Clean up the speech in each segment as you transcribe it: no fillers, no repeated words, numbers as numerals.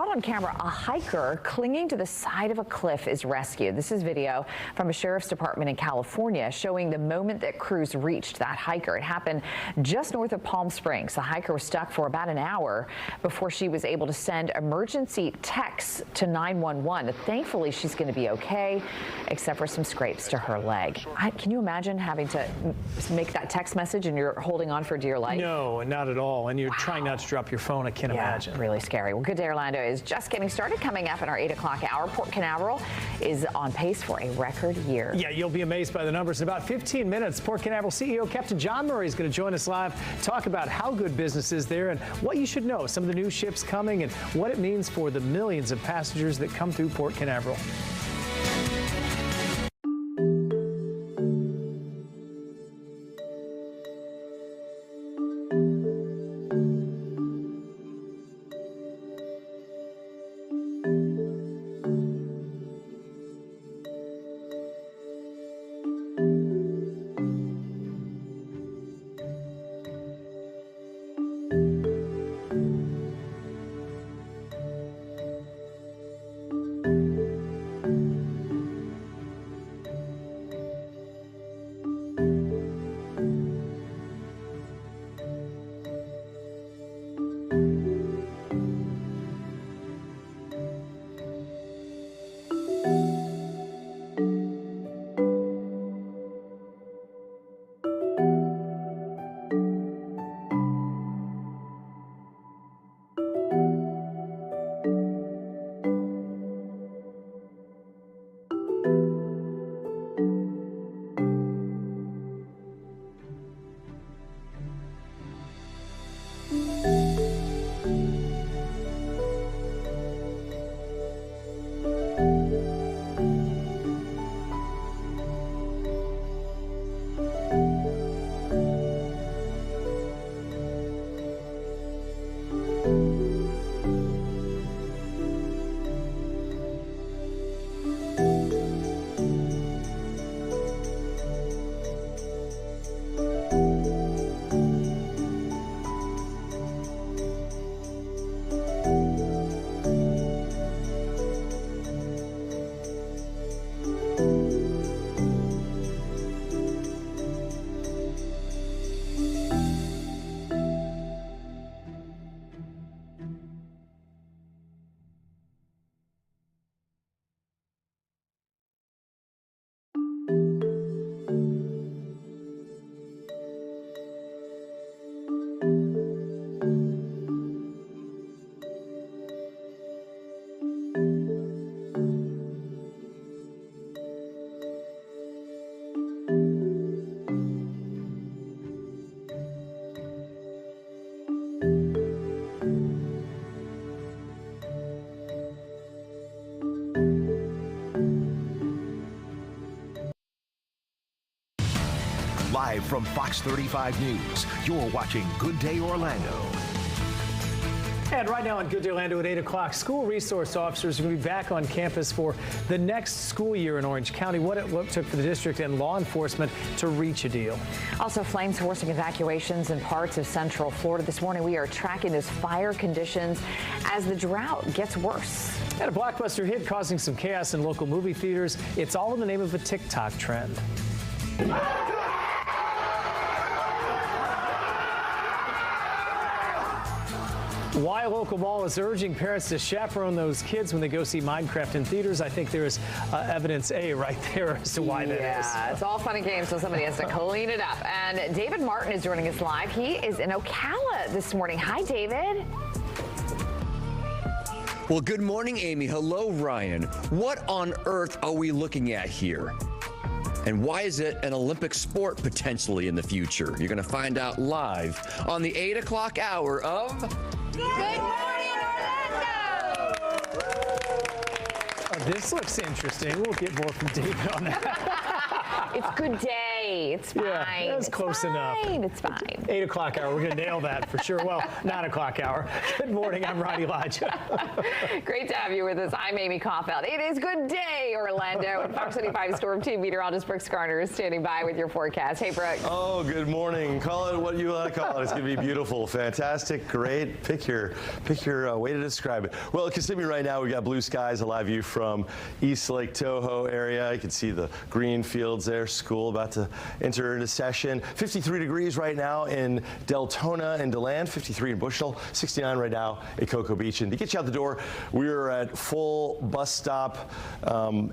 caught on camera. A hiker clinging to the side of a cliff is rescued. This is video from a sheriff's department in California showing the moment that crews reached that hiker. It happened just north of Palm Springs. The hiker was stuck for about an hour before she was able to send emergency texts to 911. Thankfully, she's going to be okay, except for some scrapes to her leg. Can you imagine having to make that text message and you're holding on for dear life? No, not at all. And you're trying not to drop your phone. I can't imagine. Really scary. Well, Good Day Orlando is just getting started. Coming up in our 8 o'clock hour, Port Canaveral is on pace for a record year. Yeah, you'll be amazed by the numbers. In about 15 minutes, Port Canaveral CEO Captain John Murray is going to join us live, talk about how good business is there and what you should know, some of the new ships coming and what it means for the millions of passengers that come through Port Canaveral. Live from Fox 35 News, you're watching Good Day Orlando. And right now on Good Day Orlando at 8 o'clock, school resource officers are going to be back on campus for the next school year in Orange County. What it took for the district and law enforcement to reach a deal. Also, flames forcing evacuations in parts of central Florida. This morning, we are tracking those fire conditions as the drought gets worse. And a blockbuster hit causing some chaos in local movie theaters. It's all in the name of a TikTok trend. Why a local mall is urging parents to chaperone those kids when they go see Minecraft in theaters. I think there is evidence A right there as to why that is. Yeah, it's all fun and games, so somebody has to clean it up. And David Martin is joining us live. He is in Ocala this morning. Hi, David. Well, good morning, Amy. Hello, Ryan. What on earth are we looking at here? And why is it an Olympic sport potentially in the future? You're going to find out live on the 8 o'clock hour of Good Morning Orlando! This looks interesting. We'll get more from David on that. It's Good Day early. It's fine. Yeah, that's close enough. It's fine. 8 o'clock hour. We're going to nail that for sure. Well, 9 o'clock hour. Good morning. I'm Ronnie Elijah. Great to have you with us. I'm Amy Caulfield. It is good day, Orlando. And Fox 35 Storm Team meteorologist Brooks Garner is standing by with your forecast. Hey, Brooks. Oh, good morning. Call it what you want to call it. It's going to be beautiful, fantastic, great. Pick your way to describe it. Well, at Kissimmee right now, we got blue skies, a live view from East Lake Tahoe area. You can see the green fields there. School about to enter into session. 53 degrees right now in Deltona and DeLand. 53 in Bushnell. 69 right now at Cocoa Beach. And to get you out the door, we're at full bus stop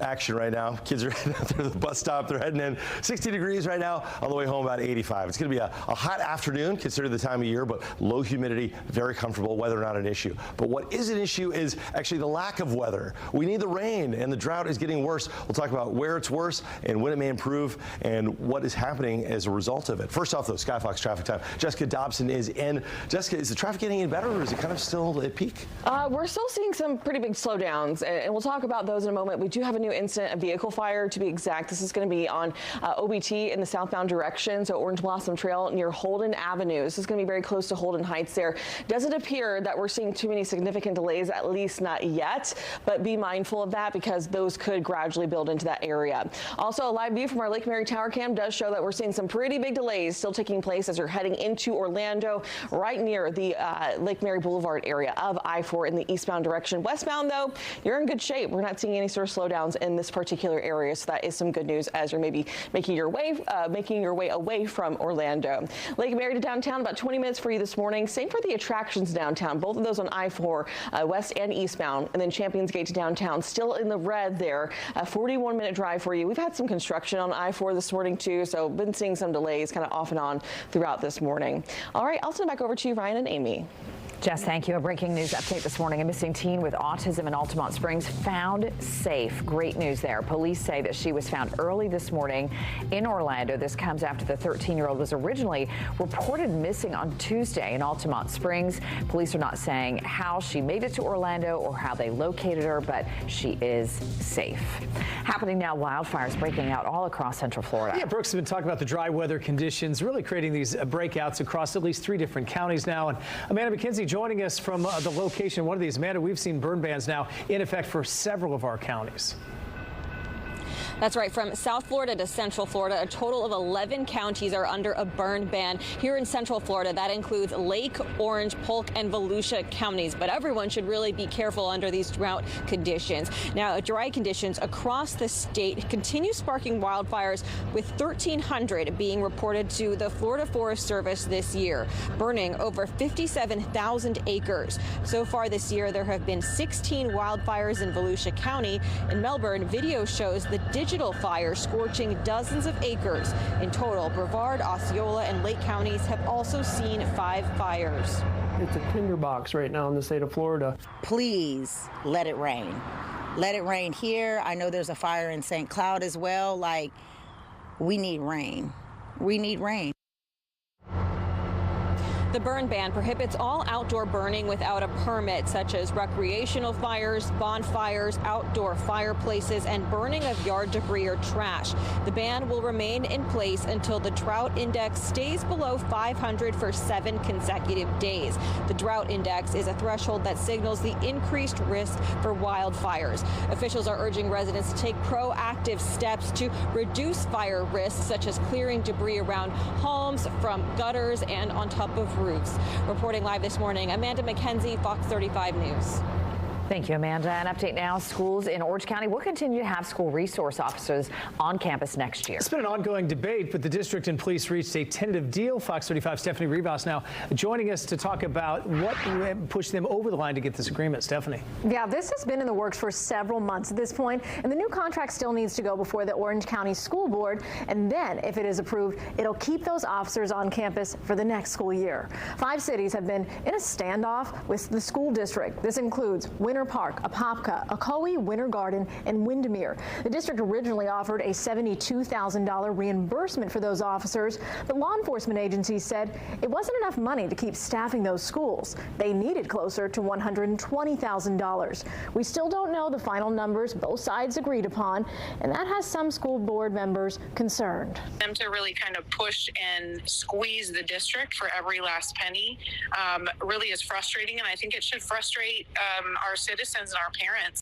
action right now. Kids are heading out there to the bus stop. They're heading in. 60 degrees right now. On the way home, about 85. It's going to be a hot afternoon, considered the time of year, but low humidity, very comfortable. Weather not an issue. But what is an issue is actually the lack of weather. We need the rain, and the drought is getting worse. We'll talk about where it's worse and when it may improve and what is happening as a result of it. First off, though, Skyfox traffic time. Jessica Dobson is in. Jessica, is the traffic getting any better, or is it kind of still at peak? We're still seeing some pretty big slowdowns, and we'll talk about those in a moment. We do have a new incident, a vehicle fire to be exact. This is going to be on OBT in the southbound direction, so Orange Blossom Trail near Holden Avenue. This is going to be very close to Holden Heights there. Doesn't appear that we're seeing too many significant delays, at least not yet, but be mindful of that because those could gradually build into that area. Also, a live view from our Lake Mary Tower cam does show that we're seeing some pretty big delays still taking place as you're heading into Orlando, right near the Lake Mary Boulevard area of I-4 in the eastbound direction. Westbound, though, you're in good shape. We're not seeing any sort of slowdowns in this particular area, so that is some good news as you're maybe making your way away from Orlando. Lake Mary to downtown, about 20 minutes for you this morning. Same for the attractions downtown, both of those on I-4, west and eastbound, and then Champions Gate to downtown, still in the red there. A 41-minute drive for you. We've had some construction on I-4 this morning, too, so been seeing some delays kind of off and on throughout this morning. All right, I'll send it back over to you, Ryan and Amy. Jess, thank you. A breaking news update this morning. A missing teen with autism in Altamont Springs found safe. Great news there. Police say that she was found early this morning in Orlando. This comes after the 13-year-old was originally reported missing on Tuesday in Altamont Springs. Police are not saying how she made it to Orlando or how they located her, but she is safe. Happening now, wildfires breaking out all across Central Florida. Yeah, Brooks has been talking about the dry weather conditions, really creating these breakouts across at least 3 different counties now. And Amanda McKenzie joining us from the location of one of these. Amanda, we've seen burn bans now in effect for several of our counties. That's right. From South Florida to Central Florida, a total of 11 counties are under a burn ban. Here in Central Florida, that includes Lake, Orange, Polk, and Volusia counties. But everyone should really be careful under these drought conditions. Now, dry conditions across the state continue sparking wildfires, with 1,300 being reported to the Florida Forest Service this year, burning over 57,000 acres. So far this year, there have been 16 wildfires in Volusia County. In Melbourne, video shows the digital fire scorching dozens of acres. In total, Brevard, Osceola, and Lake counties have also seen 5 fires. It's a tinderbox right now in the state of Florida. Please let it rain. Let it rain here. I know there's a fire in St. Cloud as well. Like, we need rain. We need rain. The burn ban prohibits all outdoor burning without a permit, such as recreational fires, bonfires, outdoor fireplaces, and burning of yard debris or trash. The ban will remain in place until the drought index stays below 500 for 7 consecutive days. The drought index is a threshold that signals the increased risk for wildfires. Officials are urging residents to take proactive steps to reduce fire risks, such as clearing debris around homes, from gutters, and on top of roofs. Reporting live this morning, Amanda McKenzie, Fox 35 News. Thank you, Amanda. An update now. Schools in Orange County will continue to have school resource officers on campus next year. It's been an ongoing debate, but the district and police reached a tentative deal. Fox 35 Stephanie Rivas now joining us to talk about what pushed them over the line to get this agreement. Stephanie. Yeah, this has been in the works for several months at this point, and the new contract still needs to go before the Orange County School Board, and then, if it is approved, it'll keep those officers on campus for the next school year. 5 cities have been in a standoff with the school district. This includes Winter, Winter Park, Apopka, Ocoee, Winter Garden, and Windermere. The district originally offered a $72,000 reimbursement for those officers, but law enforcement agencies said it wasn't enough money to keep staffing those schools. They needed closer to $120,000. We still don't know the final numbers both sides agreed upon, and that has some school board members concerned. Them to really kind of push and squeeze the district for every last penny really is frustrating, and I think it should frustrate our citizens and our parents.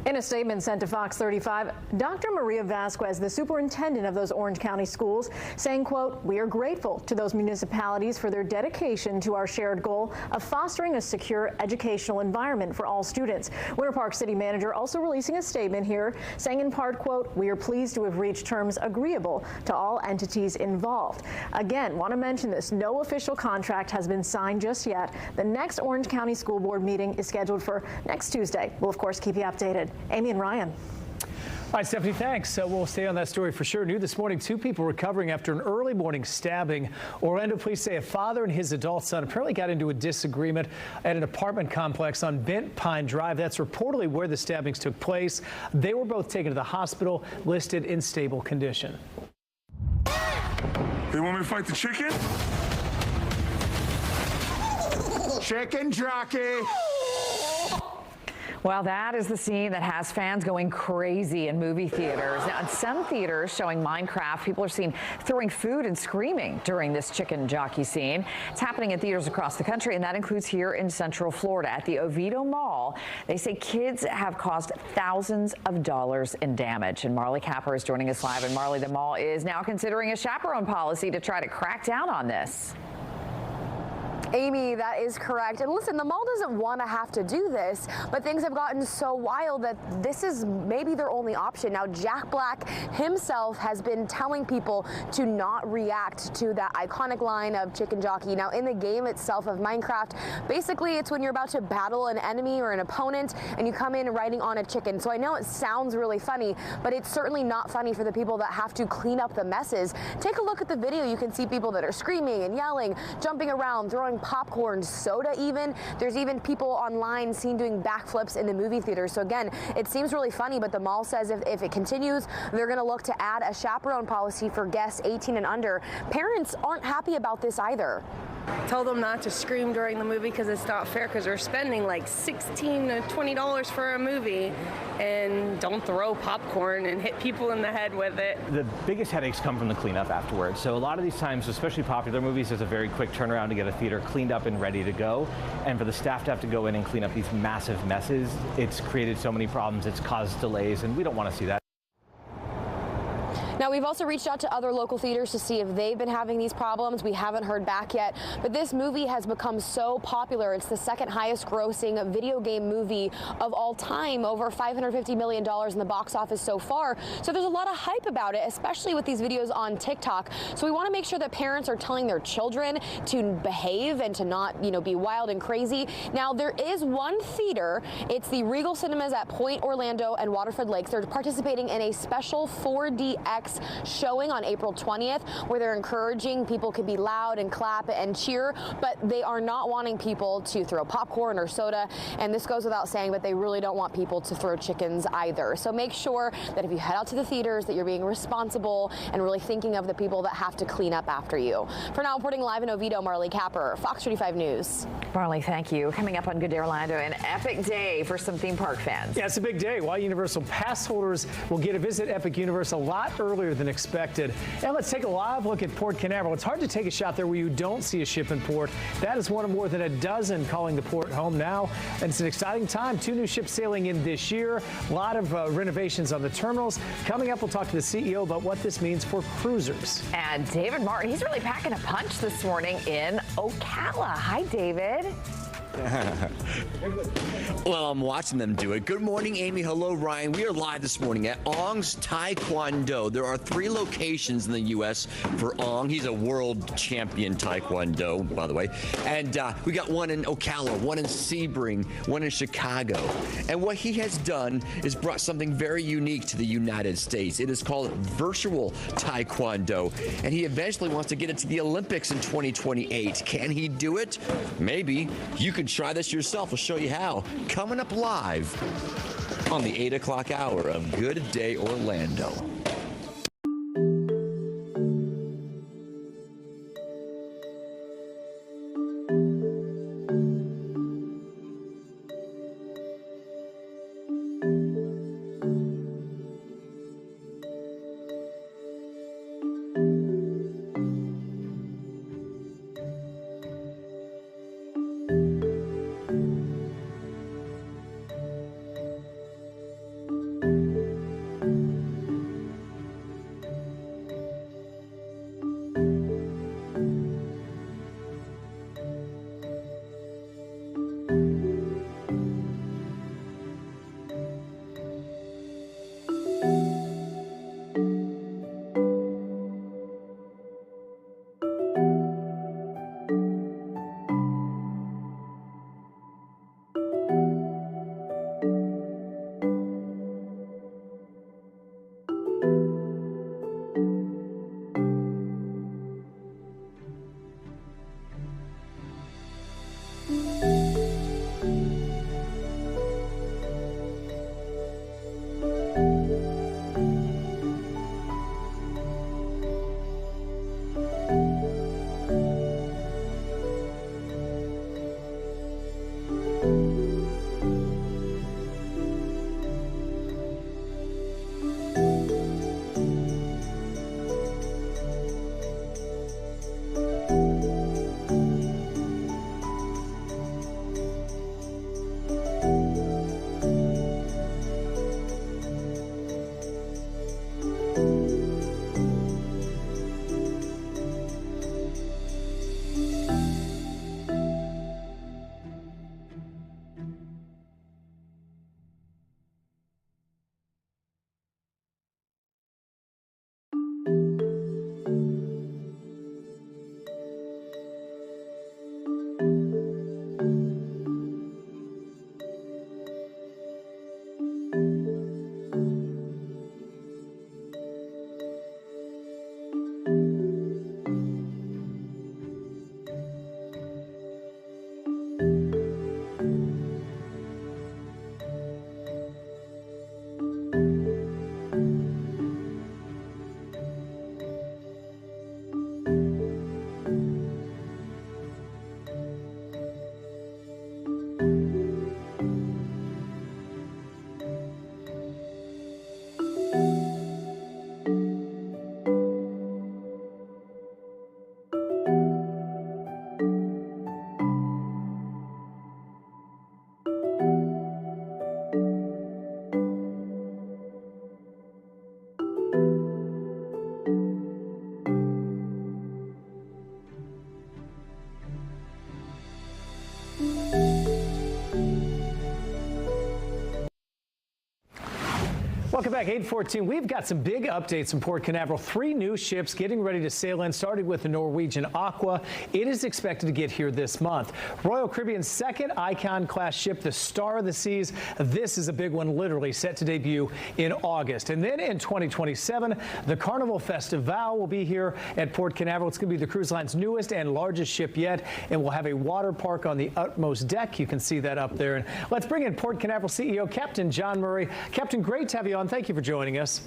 In a statement sent to Fox 35, Dr. Maria Vasquez, the superintendent of those Orange County schools, saying, quote, "We are grateful to those municipalities for their dedication to our shared goal of fostering a secure educational environment for all students." Winter Park City Manager also releasing a statement here saying in part, quote, "We are pleased to have reached terms agreeable to all entities involved." Again, want to mention this, no official contract has been signed just yet. The next Orange County School Board meeting is scheduled for next Tuesday. We'll, of course, keep you updated. Amy and Ryan. All right, Stephanie, thanks. We'll stay on that story for sure. New this morning, 2 people recovering after an early morning stabbing. Orlando police say a father and his adult son apparently got into a disagreement at an apartment complex on Bent Pine Drive. That's reportedly where the stabbings took place. They were both taken to the hospital, listed in stable condition. They want me to fight the chicken? Chicken jockey! Well, that is the scene that has fans going crazy in movie theaters. Now, in some theaters showing Minecraft, people are seen throwing food and screaming during this chicken jockey scene. It's happening in theaters across the country, and that includes here in Central Florida at the Oviedo Mall. They say kids have caused thousands of dollars in damage. And Marley Capper is joining us live. And Marley, the mall is now considering a chaperone policy to try to crack down on this. Amy, that is correct. And listen, the mall doesn't want to have to do this, but things have gotten so wild that this is maybe their only option. Now, Jack Black himself has been telling people to not react to that iconic line of chicken jockey. Now, in the game itself of Minecraft, basically it's when you're about to battle an enemy or an opponent and you come in riding on a chicken. So I know it sounds really funny, but it's certainly not funny for the people that have to clean up the messes. Take a look at the video. You can see people that are screaming and yelling, jumping around, throwing popcorn, soda even. There's even people online seen doing backflips in the movie theater. So again, it seems really funny, but the mall says if it continues, they're going to look to add a chaperone policy for guests 18 and under. Parents aren't happy about this either. Told them not to scream during the movie because it's not fair, because they're spending like $16 to $20 for a movie, and don't throw popcorn and hit people in the head with it. The biggest headaches come from the cleanup afterwards. So a lot of these times, especially popular movies, there's a very quick turnaround to get a theater cleaned up and ready to go. And for the staff to have to go in and clean up these massive messes, it's created so many problems, it's caused delays, and we don't want to see that. Now, we've also reached out to other local theaters to see if they've been having these problems. We haven't heard back yet, but this movie has become so popular. It's the second highest grossing video game movie of all time, over $550 million in the box office so far. So there's a lot of hype about it, especially with these videos on TikTok. So we want to make sure that parents are telling their children to behave and to not, be wild and crazy. Now, there is one theater. It's the Regal Cinemas at Point Orlando and Waterford Lakes. They're participating in a special 4DX showing on April 20th, where they're encouraging people to be loud and clap and cheer, but they are not wanting people to throw popcorn or soda. And this goes without saying, but they really don't want people to throw chickens either. So make sure that if you head out to the theaters that you're being responsible and really thinking of the people that have to clean up after you. For now, reporting live in Oviedo, Marley Capper, Fox 35 News. Marley, thank you. Coming up on Good Day Orlando, an epic day for some theme park fans. Yeah, it's a big day. Why Universal pass holders will get to visit Epic Universe a lot earlier than expected. And let's take a live look at Port Canaveral. It's hard to take a shot there where you don't see a ship in port. That is one of more than a dozen calling the port home now. And it's an exciting time. 2 new ships sailing in this year. A lot of renovations on the terminals. Coming up, we'll talk to the CEO about what this means for cruisers. And David Martin, he's really packing a punch this morning in Ocala. Hi, David. Well, I'm watching them do it. Good morning, Amy. Hello, Ryan. We are live this morning at Ong's Taekwondo. There are 3 locations in the U.S. for Ong. He's a world champion Taekwondo, by the way. And we got one in Ocala, one in Sebring, one in Chicago. And what he has done is brought something very unique to the United States. It is called virtual Taekwondo. And he eventually wants to get it to the Olympics in 2028. Can he do it? Maybe. You could try this yourself. We'll show you how. Coming up live on the 8 o'clock hour of Good Day Orlando. Welcome back, 8:14. We've got some big updates from Port Canaveral. 3 new ships getting ready to sail in, starting with the Norwegian Aqua. It is expected to get here this month. Royal Caribbean's second Icon-class ship, the Star of the Seas. This is a big one, literally set to debut in August. And then in 2027, the Carnival Festival will be here at Port Canaveral. It's going to be the cruise line's newest and largest ship yet, and we'll have a water park on the utmost deck. You can see that up there. And let's bring in Port Canaveral CEO Captain John Murray. Captain, great to have you on. Thank you for joining us.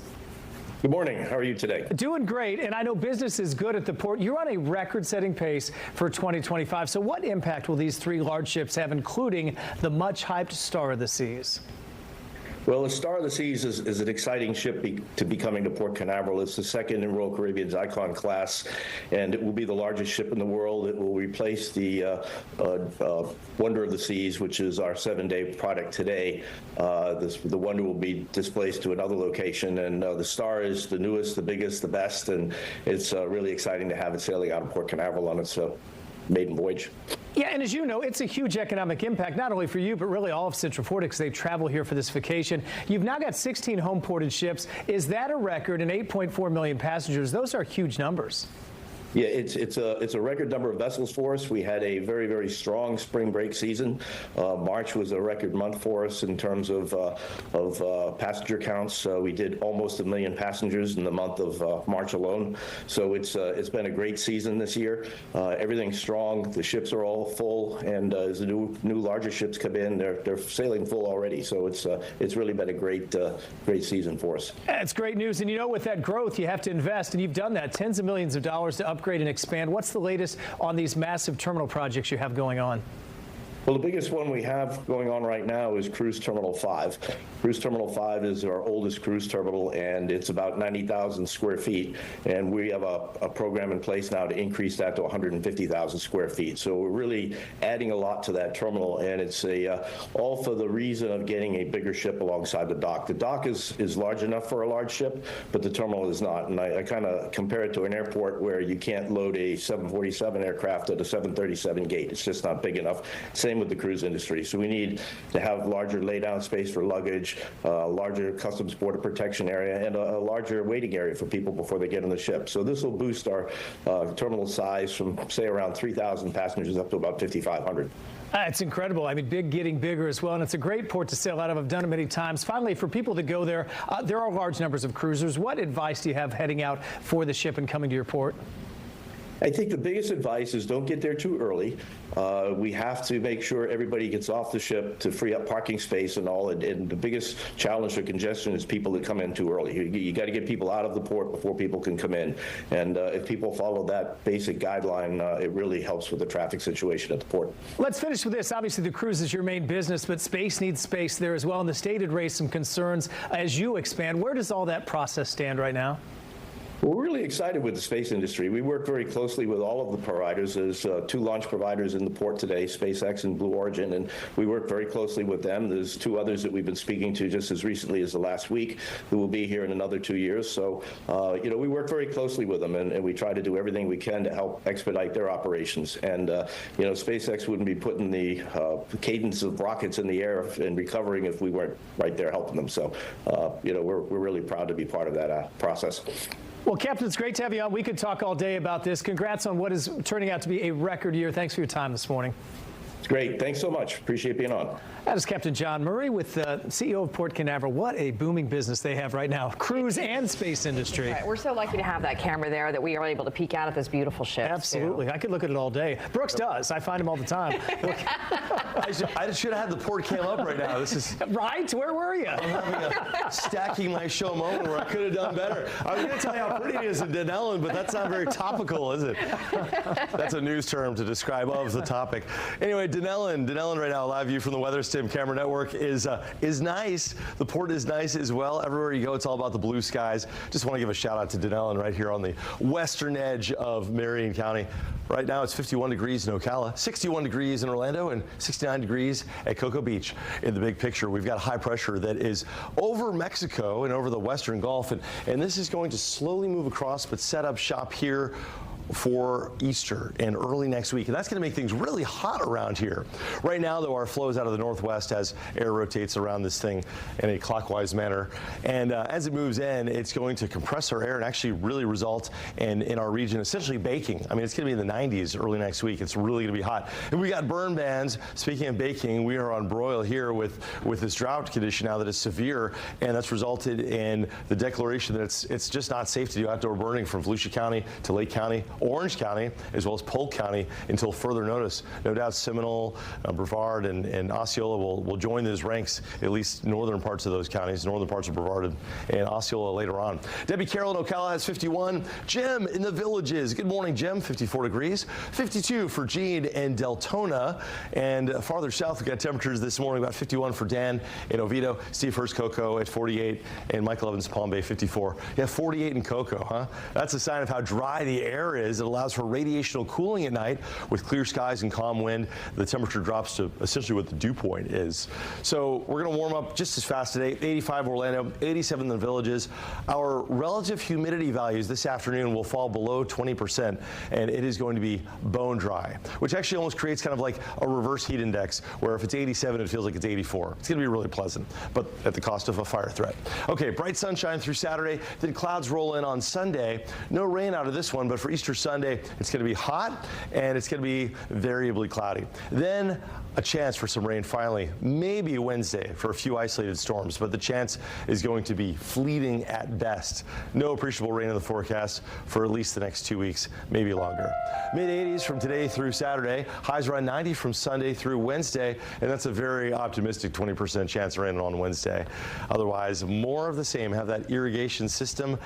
Good morning. How are you today? Doing great, and I know business is good at the port. You're on a record-setting pace for 2025. So what impact will these 3 large ships have, including the much-hyped Star of the Seas? Well, the Star of the Seas is an exciting ship to be coming to Port Canaveral. It's the second in Royal Caribbean's Icon class, and it will be the largest ship in the world. It will replace the Wonder of the Seas, which is our 7-day product today. The Wonder will be displaced to another location, and the Star is the newest, the biggest, the best, and it's really exciting to have it sailing out of Port Canaveral on its maiden voyage. Yeah, and as you know, it's a huge economic impact, not only for you, but really all of Central Florida, because they travel here for this vacation. You've now got 16 home-ported ships. Is that a record? And 8.4 million passengers. Those are huge numbers. Yeah, it's a record number of vessels for us. We had a very, very strong spring break season. March was a record month for us in terms of passenger counts. We did almost 1 million passengers in the month of March alone. So it's been a great season this year. Everything's strong. The ships are all full, and as the new larger ships come in, they're sailing full already. So it's really been a great season for us. It's great news, and you know, with that growth, you have to invest, and you've done that, tens of millions of dollars to upgrade and expand. What's the latest on these massive terminal projects you have going on? Well, the biggest one we have going on right now is Cruise Terminal 5. Cruise Terminal 5 is our oldest cruise terminal, and it's about 90,000 square feet. And we have a program in place now to increase that to 150,000 square feet. So we're really adding a lot to that terminal, and it's all for the reason of getting a bigger ship alongside the dock. The dock is large enough for a large ship, but the terminal is not. And I kind of compare it to an airport where you can't load a 747 aircraft at a 737 gate. It's just not big enough. Same with the cruise industry. So we need to have larger laydown space for luggage, larger customs border protection area, and a larger waiting area for people before they get on the ship. So this will boost our terminal size from, say, around 3,000 passengers up to about 5,500. It's incredible. I mean, getting bigger as well, and it's a great port to sail out of. I've done it many times. Finally, for people that go there, there are large numbers of cruisers. What advice do you have heading out for the ship and coming to your port? I think the biggest advice is don't get there too early. We have to make sure everybody gets off the ship to free up parking space and all. And the biggest challenge for congestion is people that come in too early. You got to get people out of the port before people can come in. And if people follow that basic guideline, it really helps with the traffic situation at the port. Let's finish with this. Obviously, the cruise is your main business, but space needs space there as well. And the state had raised some concerns as you expand. Where does all that process stand right now? We're really excited with the space industry. We work very closely with all of the providers. There's 2 launch providers in the port today, SpaceX and Blue Origin, and we work very closely with them. There's 2 others that we've been speaking to just as recently as the last week who will be here in another 2 years. So, we work very closely with them, and we try to do everything we can to help expedite their operations. And, SpaceX wouldn't be putting the cadence of rockets in the air and recovering if we weren't right there helping them. So, we're really proud to be part of that process. Well, Captain, it's great to have you on. We could talk all day about this. Congrats on what is turning out to be a record year. Thanks for your time this morning. Great. Thanks so much. Appreciate being on. That is Captain John Murray with the CEO of Port Canaveral. What a booming business they have right now, cruise and space industry. Right. We're so lucky to have that camera there that we are able to peek out at this beautiful ship. Absolutely. Too. I could look at it all day. Brooks does. I find him all the time. I should have had the port cam up right now. This is right. Where were you? I'm having a stacking my show moment where I could have done better. I was going to tell you how pretty it is in Denellen, but that's not very topical, is it? That's a news term to describe of the topic. Anyway, Denellen right now, live view from the WeatherStim Camera Network is nice. The port is nice as well. Everywhere you go, it's all about the blue skies. Just want to give a shout out to Denellen right here on the western edge of Marion County. Right now it's 51 degrees in Ocala, 61 degrees in Orlando, and 69 degrees at Cocoa Beach. In the big picture, we've got high pressure that is over Mexico and over the Western Gulf, and this is going to slowly move across but set up shop here for Easter and early next week, and that's going to make things really hot around here. Right now, though, our flows out of the northwest as air rotates around this thing in a clockwise manner, and as it moves in, it's going to compress our air and actually really result in our region essentially baking. I mean, it's going to be in the 90s early next week. It's really going to be hot. And we got burn bans. Speaking of baking, we are on broil here with this drought condition now that is severe, and that's resulted in the declaration that it's just not safe to do outdoor burning from Volusia County to Lake County, Orange County, as well as Polk County until further notice. No doubt Seminole, Brevard, and Osceola will join those ranks, at least northern parts of those counties, northern parts of Brevard and Osceola later on. Debbie Carroll in Ocala has 51. Jim in the Villages. Good morning, Jim. 54 degrees. 52 for Gene and Deltona. And farther south, we've got temperatures this morning about 51 for Dan in Oviedo. Steve Hurst Cocoa at 48, and Michael Evans Palm Bay 54. Yeah, 48 in Cocoa, huh? That's a sign of how dry the air is. It allows for radiational cooling at night with clear skies and calm wind. The temperature drops to essentially what the dew point is. So we're going to warm up just as fast today. 85 Orlando, 87 in the Villages. Our relative humidity values this afternoon will fall below 20%, and it is going to be bone dry, which actually almost creates kind of like a reverse heat index, where if it's 87, it feels like it's 84. It's going to be really pleasant, but at the cost of a fire threat. Okay, bright sunshine through Saturday. Then clouds roll in on Sunday. No rain out of this one, but for Easter Easter Sunday, it's going to be hot and it's going to be variably cloudy. Then a chance for some rain finally, maybe Wednesday for a few isolated storms, but the chance is going to be fleeting at best. No appreciable rain in the forecast for at least the next 2 weeks, maybe longer. Mid-80s from today through Saturday, highs around 90 from Sunday through Wednesday, and that's a very optimistic 20% chance of rain on Wednesday. Otherwise, more of the same. Have that irrigation system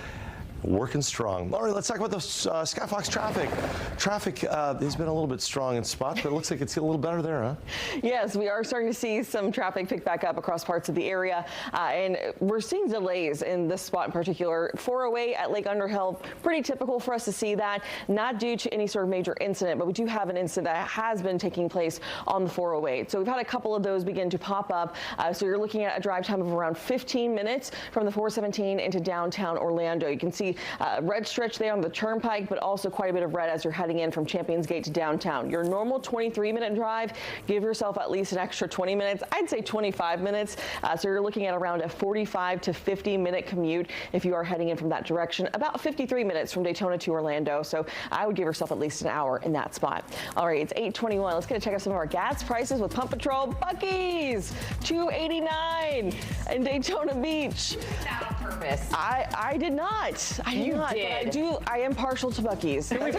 working strong. All right, let's talk about the Skyfox traffic. Traffic has been a little bit strong in spots, but it looks like it's a little better there, huh? Yes, we are starting to see some traffic pick back up across parts of the area, and we're seeing delays in this spot in particular. 408 at Lake Underhill, pretty typical for us to see that, not due to any sort of major incident, but we do have an incident that has been taking place on the 408. So we've had a couple of those begin to pop up. So you're looking at a drive time of around 15 minutes from the 417 into downtown Orlando. You can see red stretch there on the turnpike, but also quite a bit of red as you're heading in from Champions Gate to downtown. Your normal 23-minute drive, give yourself at least an extra 20 minutes. I'd say 25 minutes. So you're looking at around a 45 to 50-minute commute if you are heading in from that direction. About 53 minutes from Daytona to Orlando. So I would give yourself at least an hour in that spot. All right, it's 8:21. Let's get a check out some of our gas prices with Pump Patrol. Buc-ee's, $2.89 in Daytona Beach. Not on purpose. I did not. You not, did. But I am partial to Buc-ee's. Can we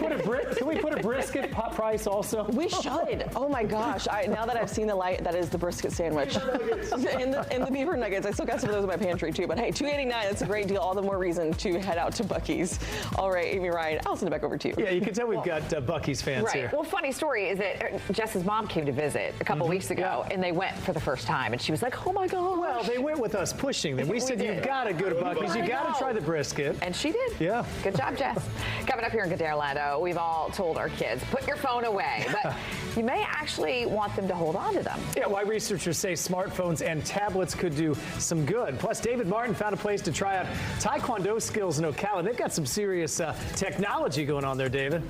put a brisket price also? We should. Oh my gosh! Now that I've seen the light, that is the brisket sandwich and the beaver nuggets. I still got some of those in my pantry too. But hey, $2.89. That's a great deal. All the more reason to head out to Buc-ee's. All right, Amy, Ryan, I'll send it back over to you. Yeah, you can tell we've got Buc-ee's fans right. here. Well, funny story is that Jess's mom came to visit a couple weeks ago, and they went for the first time, and she was like, "Oh my God!" Well, they went with us pushing them. We said you've got to go to Buc-ee's. You got to try the brisket, and she did. Yeah. Good job, Jess. Coming up here in Good Day Orlando, we've all told our kids, put your phone away, but you may actually want them to hold on to them. Yeah, why researchers say smartphones and tablets could do some good. Plus, David Martin found a place to try out Taekwondo skills in Ocala. They've got some serious technology going on there, David.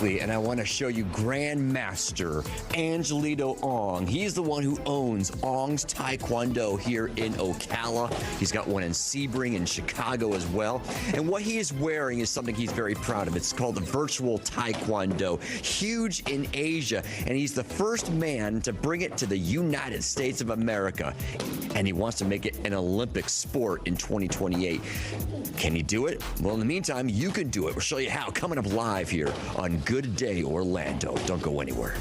And I want to show you Grandmaster Angelito Ong. He's the one who owns Ong's Taekwondo here in Ocala. He's got one in Sebring and Chicago as well. And what he is wearing is something he's very proud of. It's called the Virtual Taekwondo, huge in Asia. And he's the first man to bring it to the United States of America. And he wants to make it an Olympic sport in 2028. Can he do it? Well, in the meantime, you can do it. We'll show you how coming up live here on Good Day Orlando. Don't go anywhere.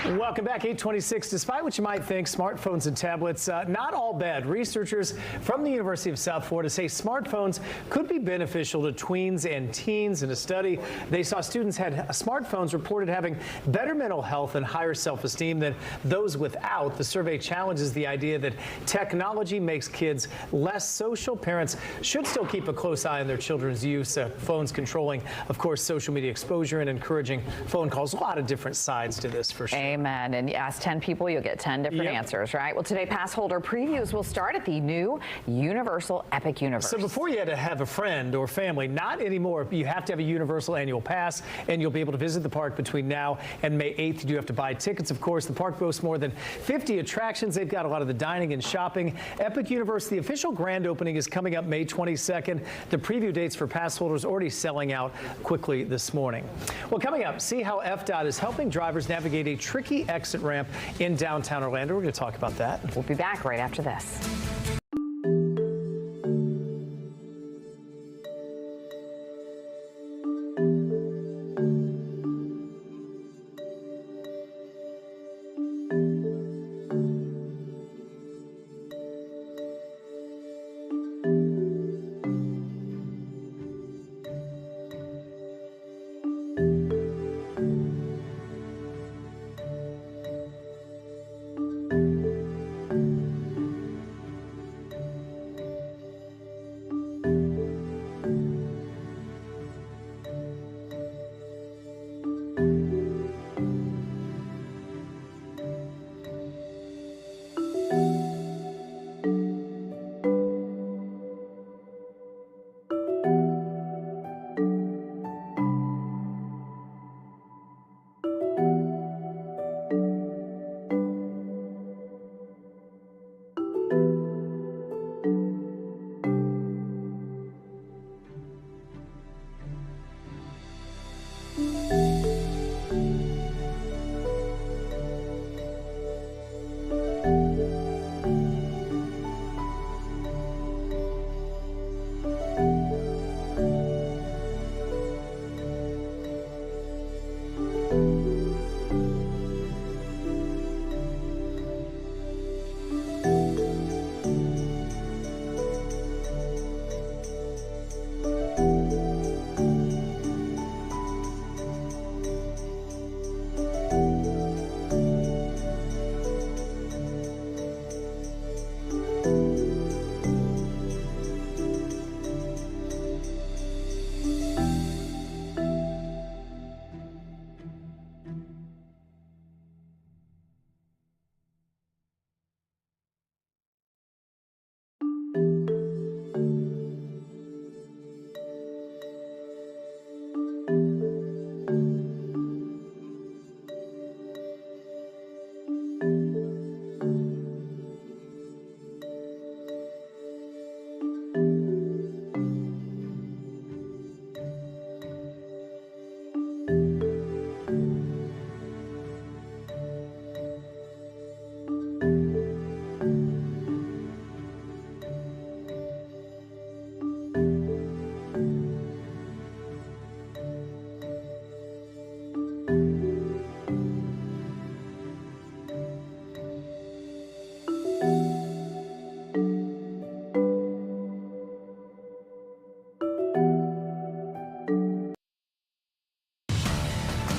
Welcome back, 8:26. Despite what you might think, smartphones and tablets, not all bad. Researchers from the University of South Florida say smartphones could be beneficial to tweens and teens. In a study, they saw students had smartphones reported having better mental health and higher self-esteem than those without. The survey challenges the idea that technology makes kids less social. Parents should still keep a close eye on their children's use. Phones controlling, of course, social media exposure and encouraging phone calls. A lot of different sides to this, for sure. Amen. And you ask 10 people, you'll get 10 different answers, right? Well, today, pass holder previews will start at the new Universal Epic Universe. So before you had to have a friend or family, not anymore. You have to have a Universal annual pass, and you'll be able to visit the park between now and May 8th. You do have to buy tickets, of course. The park boasts more than 50 attractions. They've got a lot of the dining and shopping. Epic Universe, the official grand opening is coming up May 22nd. The preview dates for pass holders already selling out quickly this morning. Well, coming up, see how FDOT is helping drivers navigate a tricky exit ramp in downtown Orlando. We're going to talk about that. We'll be back right after this.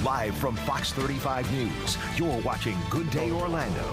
Live from Fox 35 News, you're watching Good Day Orlando.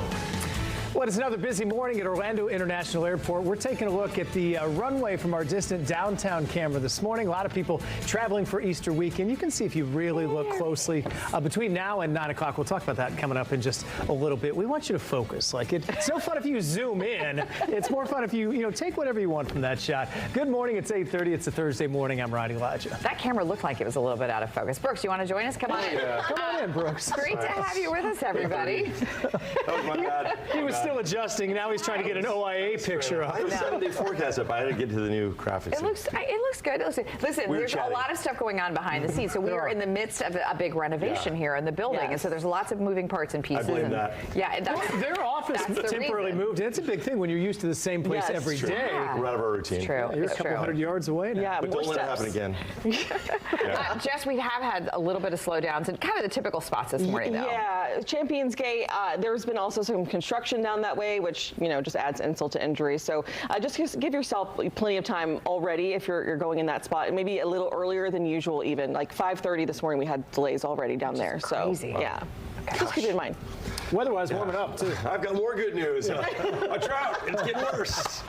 Well, it's another busy morning at Orlando International Airport. We're taking a look at the runway from our distant downtown camera this morning. A lot of people traveling for Easter weekend. You can see if you really look closely between now and 9 o'clock. We'll talk about that coming up in just a little bit. We want you to focus. Like it's no fun if you zoom in. It's more fun if you take whatever you want from that shot. Good morning. It's 8:30. It's a Thursday morning. I'm Ronnie Elijah. That camera looked like it was a little bit out of focus. Brooks, you want to join us? Come on in. Come on in, Brooks. Great to have you with us, everybody. That was my bad. He was still adjusting. Now he's trying to get an OIA picture up. I have a 7-day forecast up. I didn't get to the new graphics. It looks good. Listen, there's a lot of stuff going on behind the scenes. So we are in the midst of a big renovation here in the building, and so there's lots of moving parts and pieces. I blame that. Yeah, their office temporarily moved. And it's a big thing when you're used to the same place every day. We're out of our routine. It's true. You're a couple hundred yards away now. Yeah, but don't let it happen again. Jess, we have had a little bit of slowdowns and kind of the typical spots this morning, though. Yeah, Champions Gate, there's been also some construction down that way, which, you know, just adds insult to injury. So just give yourself plenty of time already if you're going in that spot. Maybe a little earlier than usual, even. Like 5:30 this morning, we had delays already down there. Crazy. So, yeah. Just keep it in mind. Weather-wise, warming up, too. I've got more good news. A drought. It's getting worse.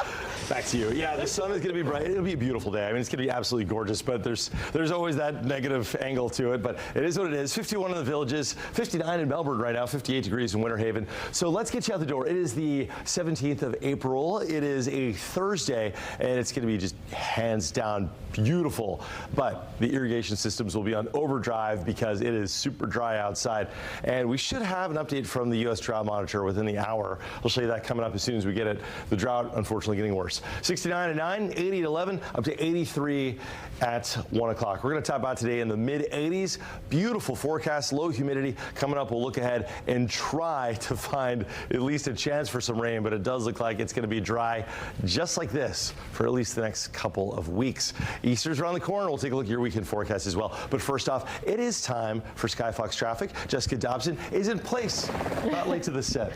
Back to you. Yeah, the sun is going to be bright. It'll be a beautiful day. I mean, it's going to be absolutely gorgeous, but there's always that negative angle to it, but it is what it is. 51 in the Villages, 59 in Melbourne right now, 58 degrees in Winter Haven. So let's get you out the door. It is the 17th of April. It is a Thursday, and it's going to be just hands down beautiful, but the irrigation systems will be on overdrive because it is super dry outside, and we should have an update from the U.S. Drought Monitor within the hour. We'll show you that coming up as soon as we get it. The drought, unfortunately, getting worse. 69 at 9, 80 at 11, up to 83 at 1 o'clock. We're going to top out today in the mid-80s. Beautiful forecast, low humidity. Coming up, we'll look ahead and try to find at least a chance for some rain, but it does look like it's going to be dry just like this for at least the next couple of weeks. Easter's around the corner. We'll take a look at your weekend forecast as well. But first off, it is time for Skyfox traffic. Jessica Dobson is in place. Not late to the set.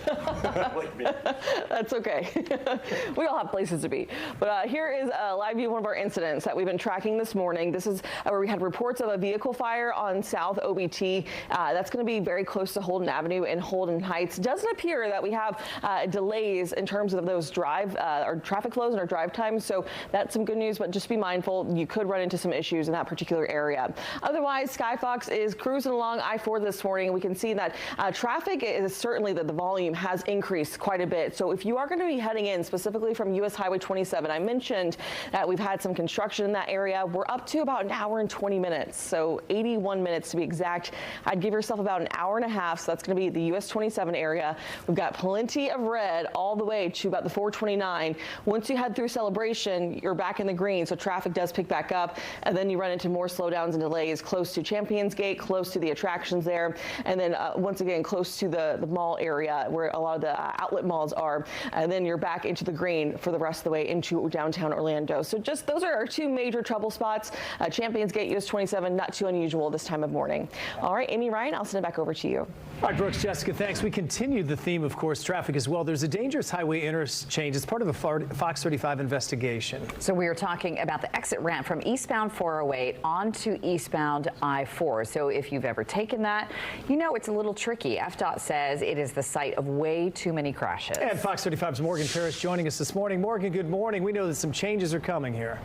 Like me. That's okay. We all have places to be. But here is a live view of one of our incidents that we've been tracking this morning. This is where we had reports of a vehicle fire on South OBT. That's going to be very close to Holden Avenue and Holden Heights. Doesn't appear that we have delays in terms of those or traffic flows and our drive times. So that's some good news, but just be mindful. You could run into some issues in that particular area. Otherwise, Skyfox is cruising along I-4 this morning. We can see that traffic is certainly that the volume has increased quite a bit. So if you are going to be heading in specifically from US Highway 27, I mentioned that we've had some construction in that area. We're up to about an hour and 20 minutes, so 81 minutes to be exact. I'd give yourself about an hour and a half, so that's going to be the US 27 area. We've got plenty of red all the way to about the 429. Once you head through Celebration, you're back in the green, so traffic does pick back up, and then you run into more slowdowns and delays close to Champions Gate, close to the attractions there, and then once again close to the mall area where a lot of the outlet malls are, and then you're back into the green for the rest of the way into downtown Orlando. So just those are our two major trouble spots. Champions Gate, US 27, not too unusual this time of morning. All right, Amy, Ryan, I'll send it back over to you. All right, Brooks, Jessica, thanks. We continue the theme, of course, traffic as well. There's a dangerous highway interchange. It's part of a Fox 35 investigation. So we are talking about the exit ramp from eastbound 408 onto eastbound I-4. So if you've ever taken that, you know it's a little tricky. FDOT says it is the site of way too many crashes. And Fox 35's Morgan Parrish joining us this morning. Morgan, good morning. We know that some changes are coming here.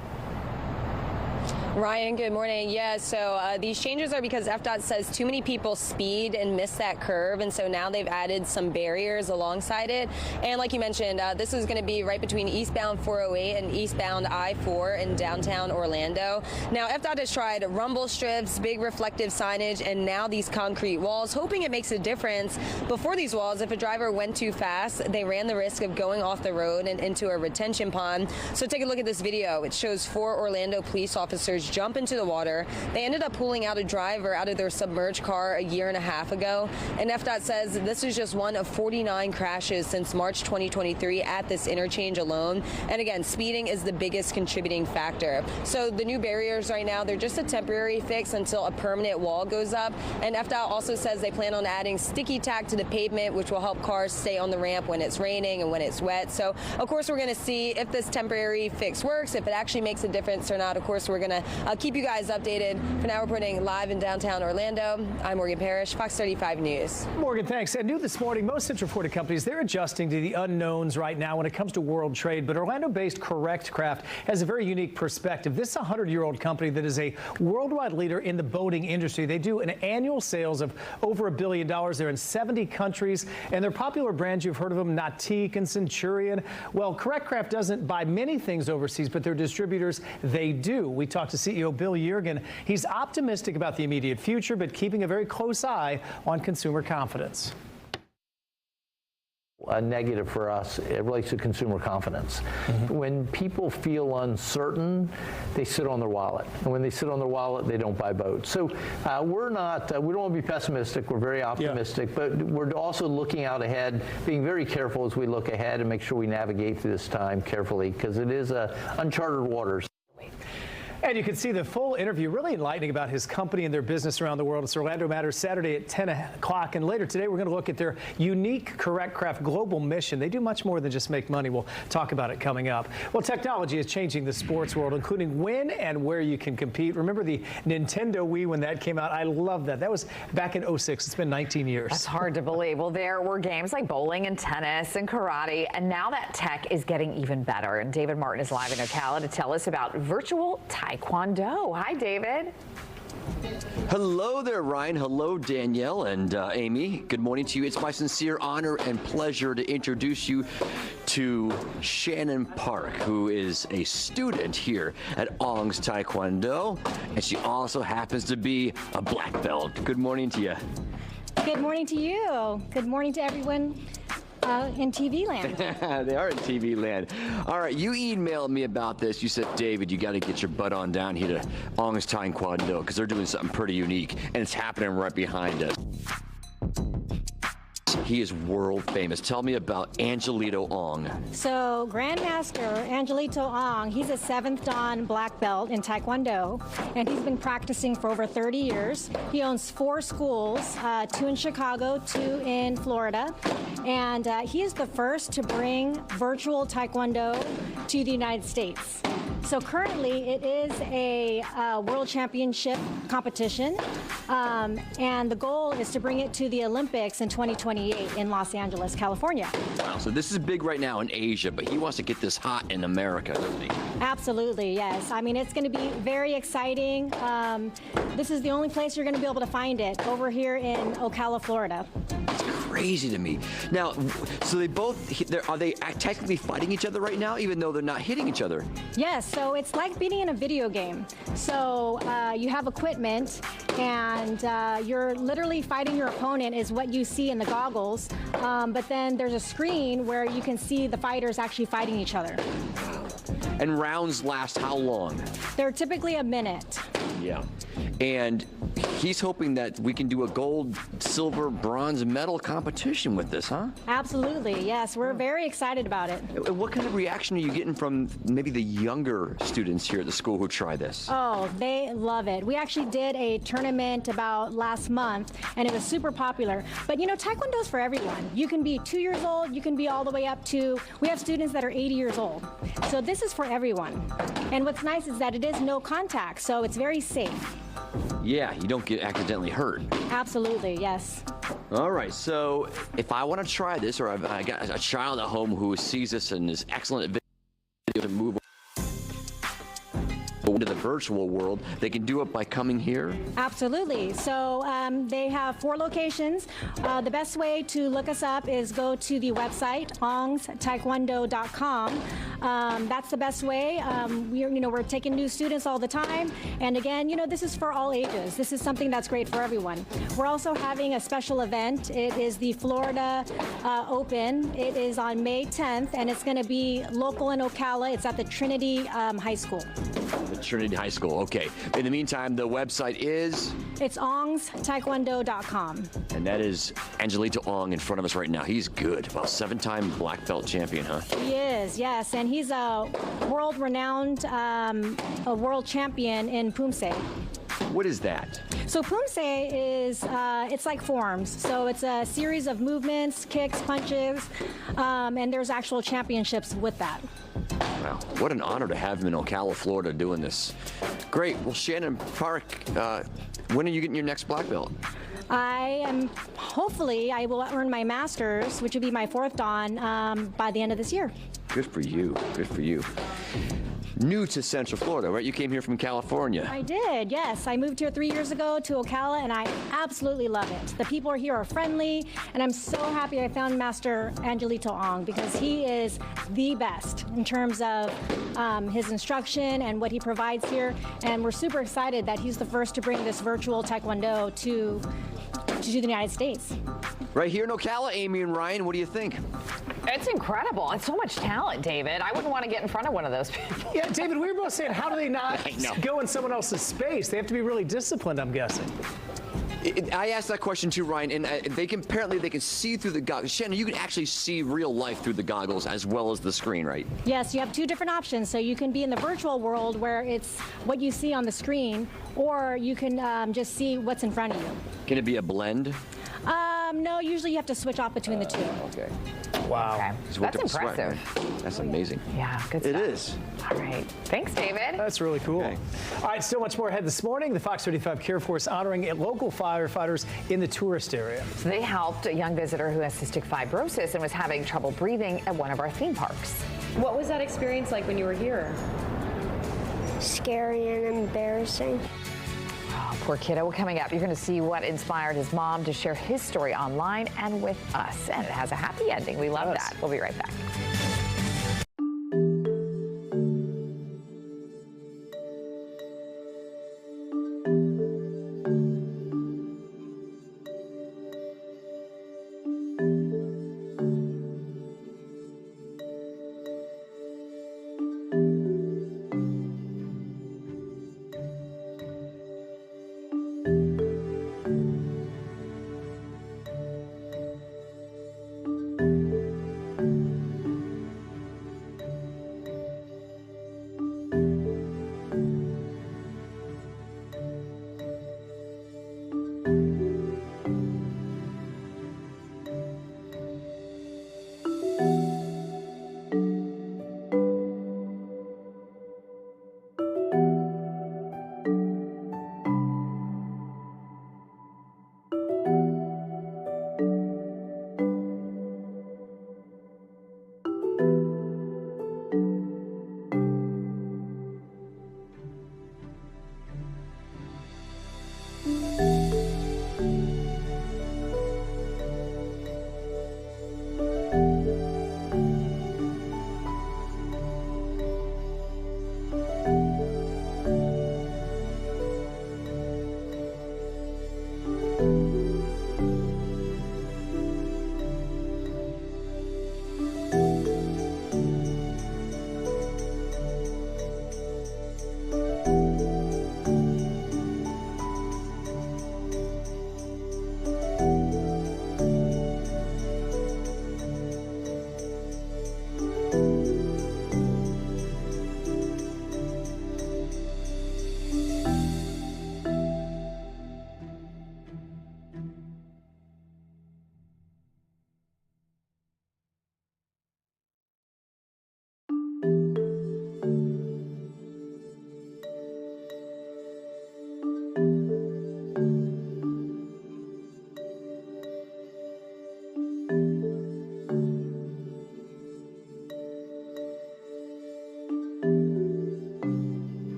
Ryan, good morning. Yeah, so these changes are because FDOT says too many people speed and miss that curve, and so now they've added some barriers alongside it. And like you mentioned, this is going to be right between eastbound 408 and eastbound I-4 in downtown Orlando. Now, FDOT has tried rumble strips, big reflective signage, and now these concrete walls, hoping it makes a difference. Before these walls, if a driver went too fast, they ran the risk of going off the road and into a retention pond. So take a look at this video. It shows 4 Orlando police officers jump into the water. They ended up pulling out a driver out of their submerged car a year and a half ago. And FDOT says this is just one of 49 crashes since March 2023 at this interchange alone. And again, speeding is the biggest contributing factor. So the new barriers right now, they're just a temporary fix until a permanent wall goes up. And FDOT also says they plan on adding sticky tack to the pavement, which will help cars stay on the ramp when it's raining and when it's wet. So of course, we're going to see if this temporary fix works, if it actually makes a difference or not. Of course, we're going to keep you guys updated. For now, reporting live in downtown Orlando, I'm Morgan Parrish, Fox 35 News. Morgan, thanks. And new this morning, most Central Florida companies, they're adjusting to the unknowns right now when it comes to world trade. But Orlando-based Correct Craft has a very unique perspective. This is a 100-year-old company that is a worldwide leader in the boating industry. They do an annual sales of over $1 billion. They're in 70 countries, and they're popular brands. You've heard of them, Nautique and Centurion. Well, Correct Craft doesn't buy many things overseas, but their distributors, they do. We talked to CEO Bill Yergin. He's optimistic about the immediate future, but keeping a very close eye on consumer confidence. A negative for us, it relates to consumer confidence. When people feel uncertain, they sit on their wallet. And when they sit on their wallet, they don't buy boats. So we don't want to be pessimistic. We're very optimistic, but we're also looking out ahead, being very careful as we look ahead and make sure we navigate through this time carefully, because it is uncharted waters. And you can see the full interview, really enlightening about his company and their business around the world. It's Orlando Matters Saturday at 10 o'clock. And later today, we're going to look at their unique Correct Craft global mission. They do much more than just make money. We'll talk about it coming up. Well, technology is changing the sports world, including when and where you can compete. Remember the Nintendo Wii when that came out? I love that. That was back in '06. It's been 19 years. That's hard to believe. Well, there were games like bowling and tennis and karate, and now that tech is getting even better. And David Martin is live in Ocala to tell us about virtual Taekwondo. Hi, David. Hello there, Ryan. Hello, Danielle and Amy. Good morning to you. It's my sincere honor and pleasure to introduce you to Shannon Park, who is a student here at Ong's Taekwondo, and she also happens to be a black belt. Good morning to you. Good morning to you. Good morning to everyone in TV land. They are in TV land. All right, you emailed me about this. You said, David, you got to get your butt on down here to Ong's Taekwondo because they're doing something pretty unique, and it's happening right behind us. He is world famous. Tell me about Angelito Ong. So Grandmaster Angelito Ong, he's a 7th Dan black belt in Taekwondo, and he's been practicing for over 30 years. He owns 4 schools, 2 in Chicago, 2 in Florida, and he is the first to bring virtual Taekwondo to the United States. So currently it is a world championship competition, and the goal is to bring it to the Olympics in 2028 in Los Angeles, California. Wow, so this is big right now in Asia, but he wants to get this hot in America, doesn't he? Absolutely, yes. I mean, it's going to be very exciting. This is the only place you're going to be able to find it, over here in Ocala, Florida. It's crazy to me. Now, so are they technically fighting each other right now, even though they're not hitting each other? Yes, so it's like being in a video game. So you have equipment, and you're literally fighting your opponent is what you see in the goggles, but then there's a screen where you can see the fighters actually fighting each other. And rounds last how long? They're typically a minute. Yeah. And he's hoping that we can do a gold, silver, bronze medal competition with this, huh? Absolutely, yes. We're very excited about it. What kind of reaction are you getting from maybe the younger students here at the school who try this? Oh, they love it. We actually did a tournament about last month, and it was super popular. But you know, Taekwondo's for everyone. You can be 2 years old, you can be all the way up to, we have students that are 80 years old. So this is for everyone. And what's nice is that it is no contact, so it's very safe. Yeah, you don't get accidentally hurt. Absolutely, yes. All right, so if I want to try this, or I got a child at home who sees this and is excellent at video to move into the virtual world, they can do it by coming here? Absolutely. So they have 4 locations. The best way to look us up is go to the website, ongstaekwondo.com. That's the best way. We're taking new students all the time. And again, this is for all ages. This is something that's great for everyone. We're also having a special event. It is the Florida Open. It is on May 10th, and it's going to be local in Ocala. It's at the Trinity High School. Trinity High School, okay. In the meantime, the website is? It's ongstaekwondo.com. And that is Angelito Ong in front of us right now. He's good. Well, 7-time black belt champion, huh? He is, yes. And he's a world-renowned world champion in Pumse. What is that? So Pumse is, it's like forms. So it's a series of movements, kicks, punches, and there's actual championships with that. Wow, what an honor to have him in Ocala, Florida doing this. Great. Well, Shannon Park, when are you getting your next black belt? Hopefully, I will earn my master's, which will be my 4th Dan, by the end of this year. Good for you. Good for you. New to Central Florida, right? You came here from California. I did, yes. I moved here 3 years ago to Ocala, and I absolutely love it. The people here are friendly, and I'm so happy I found Master Angelito Ong because he is the best in terms of his instruction and what he provides here. And we're super excited that he's the first to bring this virtual Taekwondo to the United States. Right here in Ocala, Amy and Ryan, what do you think? It's incredible. It's so much talent, David. I wouldn't want to get in front of one of those people. Yeah, David, we were both saying, how do they not go in someone else's space? They have to be really disciplined, I'm guessing. I asked that question too, Ryan, and apparently they can see through the goggles. Shannon, you can actually see real life through the goggles as well as the screen, right? Yes, you have two different options. So you can be in the virtual world where it's what you see on the screen, or you can just see what's in front of you. Can it be a blend? No, usually you have to switch off between the two. Okay. Wow. Okay. That's impressive. That's amazing. Yeah, good stuff. It is. All right. Thanks, David. That's really cool. Okay. All right, still much more ahead this morning. The Fox 35 Care Force honoring local firefighters in the tourist area. So they helped a young visitor who has cystic fibrosis and was having trouble breathing at one of our theme parks. What was that experience like when you were here? Scary and embarrassing. Oh, poor kiddo. Well, coming up, you're going to see what inspired his mom to share his story online and with us. And it has a happy ending. We love that. We'll be right back.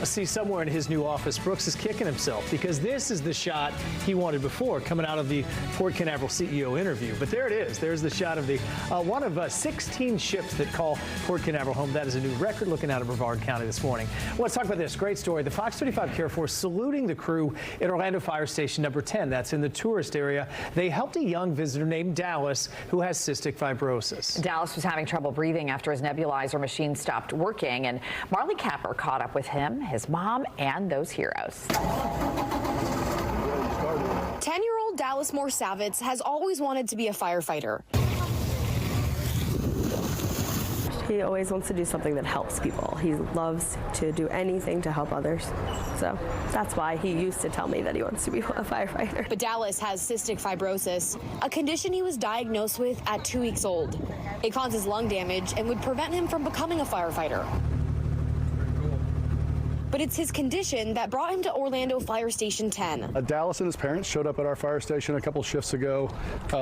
See, somewhere in his new office, Brooks is kicking himself because this is the shot he wanted before coming out of the Port Canaveral CEO interview. But there it is. There's the shot of the one of 16 ships that call Port Canaveral home. That is a new record looking out of Brevard County this morning. Well, let's talk about this great story. The Fox 35 Care Force saluting the crew at Orlando Fire Station number 10. That's in the tourist area. They helped a young visitor named Dallas who has cystic fibrosis. Dallas was having trouble breathing after his nebulizer machine stopped working, and Marley Capper caught up with him, his mom, and those heroes. 10-year-old Dallas Moore Savitz has always wanted to be a firefighter. He always wants to do something that helps people. He loves to do anything to help others. So that's why he used to tell me that he wants to be a firefighter. But Dallas has cystic fibrosis, a condition he was diagnosed with at 2 weeks old. It causes lung damage and would prevent him from becoming a firefighter. But it's his condition that brought him to Orlando Fire Station 10. Dallas and his parents showed up at our fire station a couple shifts ago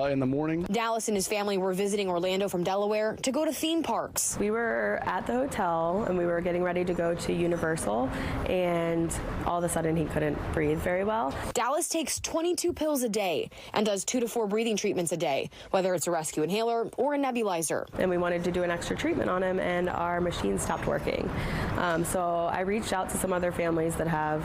in the morning. Dallas and his family were visiting Orlando from Delaware to go to theme parks. We were at the hotel and we were getting ready to go to Universal, and all of a sudden he couldn't breathe very well. Dallas takes 22 pills a day and does 2 to 4 breathing treatments a day, whether it's a rescue inhaler or a nebulizer. And we wanted to do an extra treatment on him, and our machine stopped working. So I reached out to some other families that have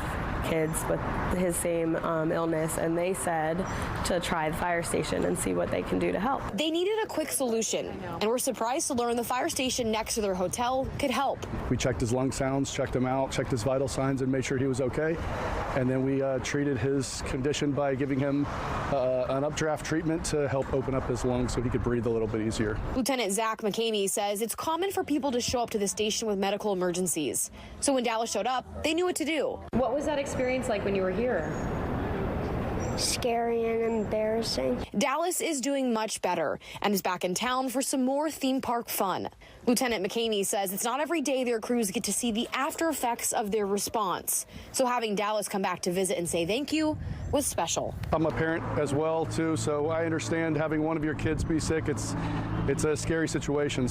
kids with his same illness, and they said to try the fire station and see what they can do to help. They needed a quick solution and were surprised to learn the fire station next to their hotel could help. We checked his lung sounds, checked him out, checked his vital signs, and made sure he was okay. And then we treated his condition by giving him an updraft treatment to help open up his lungs so he could breathe a little bit easier. Lieutenant Zach McCamey says it's common for people to show up to the station with medical emergencies. So when Dallas showed up, they knew what to do. What was that experience like when you were here? Scary and embarrassing. Dallas is doing much better and is back in town for some more theme park fun. Lieutenant McCamey says it's not every day their crews get to see the after effects of their response. So having Dallas come back to visit and say thank you was special. I'm a parent as well, too, so I understand having one of your kids be sick. It's a scary situation.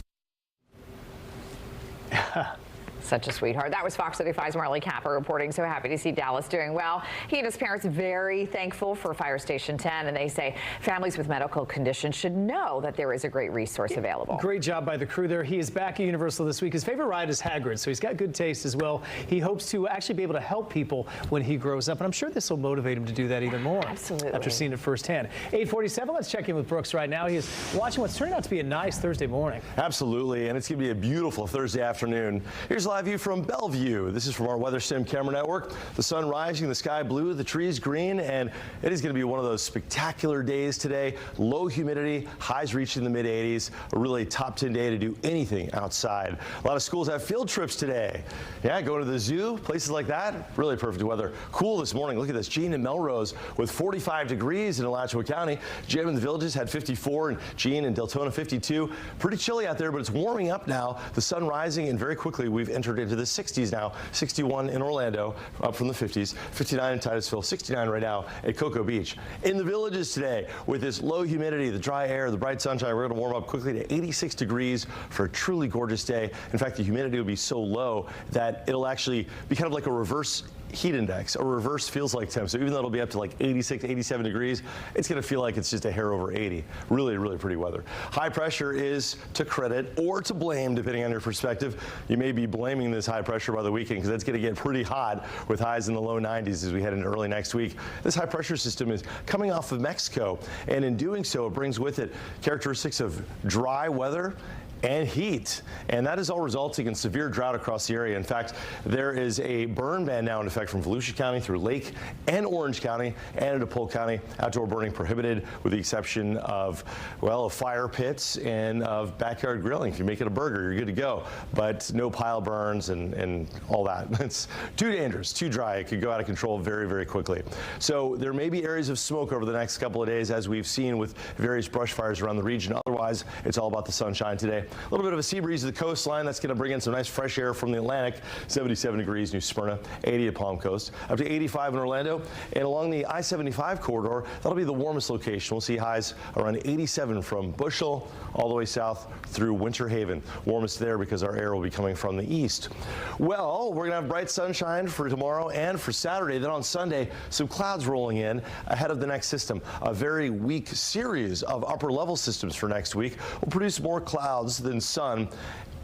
Such a sweetheart. That was Fox 35's Marley Kappa reporting. So happy to see Dallas doing well. He and his parents very thankful for Fire Station 10, and they say families with medical conditions should know that there is a great resource available. Great job by the crew there. He is back at Universal this week. His favorite ride is Hagrid, so he's got good taste as well. He hopes to actually be able to help people when he grows up, and I'm sure this will motivate him to do that even more. Absolutely. After seeing it firsthand. 8:47, let's check in with Brooks right now. He is watching what's turning out to be a nice Thursday morning. Absolutely, and it's going to be a beautiful Thursday afternoon. Here's a live view from Bellevue. This is from our Weather Sim camera network. The sun rising, the sky blue, the trees green, and it is going to be one of those spectacular days today. Low humidity, highs reaching the mid-80s. A really top 10 day to do anything outside. A lot of schools have field trips today. Yeah, going to the zoo, places like that. Really perfect weather. Cool this morning. Look at this. Jean and Melrose with 45 degrees in Alachua County. Jim and the Villages had 54, and Jean and Deltona 52. Pretty chilly out there, but it's warming up now. The sun rising, and very quickly we've entered into the 60s now. 61 in Orlando, up from the 50s. 59 in Titusville, 69 right now at Cocoa Beach. In the Villages today, with this low humidity, the dry air, the bright sunshine, we're going to warm up quickly to 86 degrees for a truly gorgeous day. In fact, the humidity will be so low that it'll actually be kind of like a reverse heat index, a reverse feels like temp. So even though it'll be up to like 86, 87 degrees, it's going to feel like it's just a hair over 80. Really, really pretty weather. High pressure is to credit or to blame, depending on your perspective. You may be blaming this high pressure by the weekend because it's going to get pretty hot with highs in the low 90s as we head into early next week. This high pressure system is coming off of Mexico, and in doing so, it brings with it characteristics of dry weather and heat, and that is all resulting in severe drought across the area. In fact, there is a burn ban now in effect from Volusia County through Lake and Orange County and into Polk County. Outdoor burning prohibited with the exception of, well, of fire pits and of backyard grilling. If you make it a burger, you're good to go, but no pile burns and all that. It's too dangerous, too dry. It could go out of control very, very quickly. So there may be areas of smoke over the next couple of days, as we've seen with various brush fires around the region. Otherwise, it's all about the sunshine today. A little bit of a sea breeze to the coastline. That's going to bring in some nice fresh air from the Atlantic. 77 degrees, New Smyrna, 80 at Palm Coast, up to 85 in Orlando. And along the I-75 corridor, that'll be the warmest location. We'll see highs around 87 from Bushel all the way south through Winter Haven. Warmest there because our air will be coming from the east. Well, we're going to have bright sunshine for tomorrow and for Saturday. Then on Sunday, some clouds rolling in ahead of the next system. A very weak series of upper level systems for next week will produce more clouds than sun,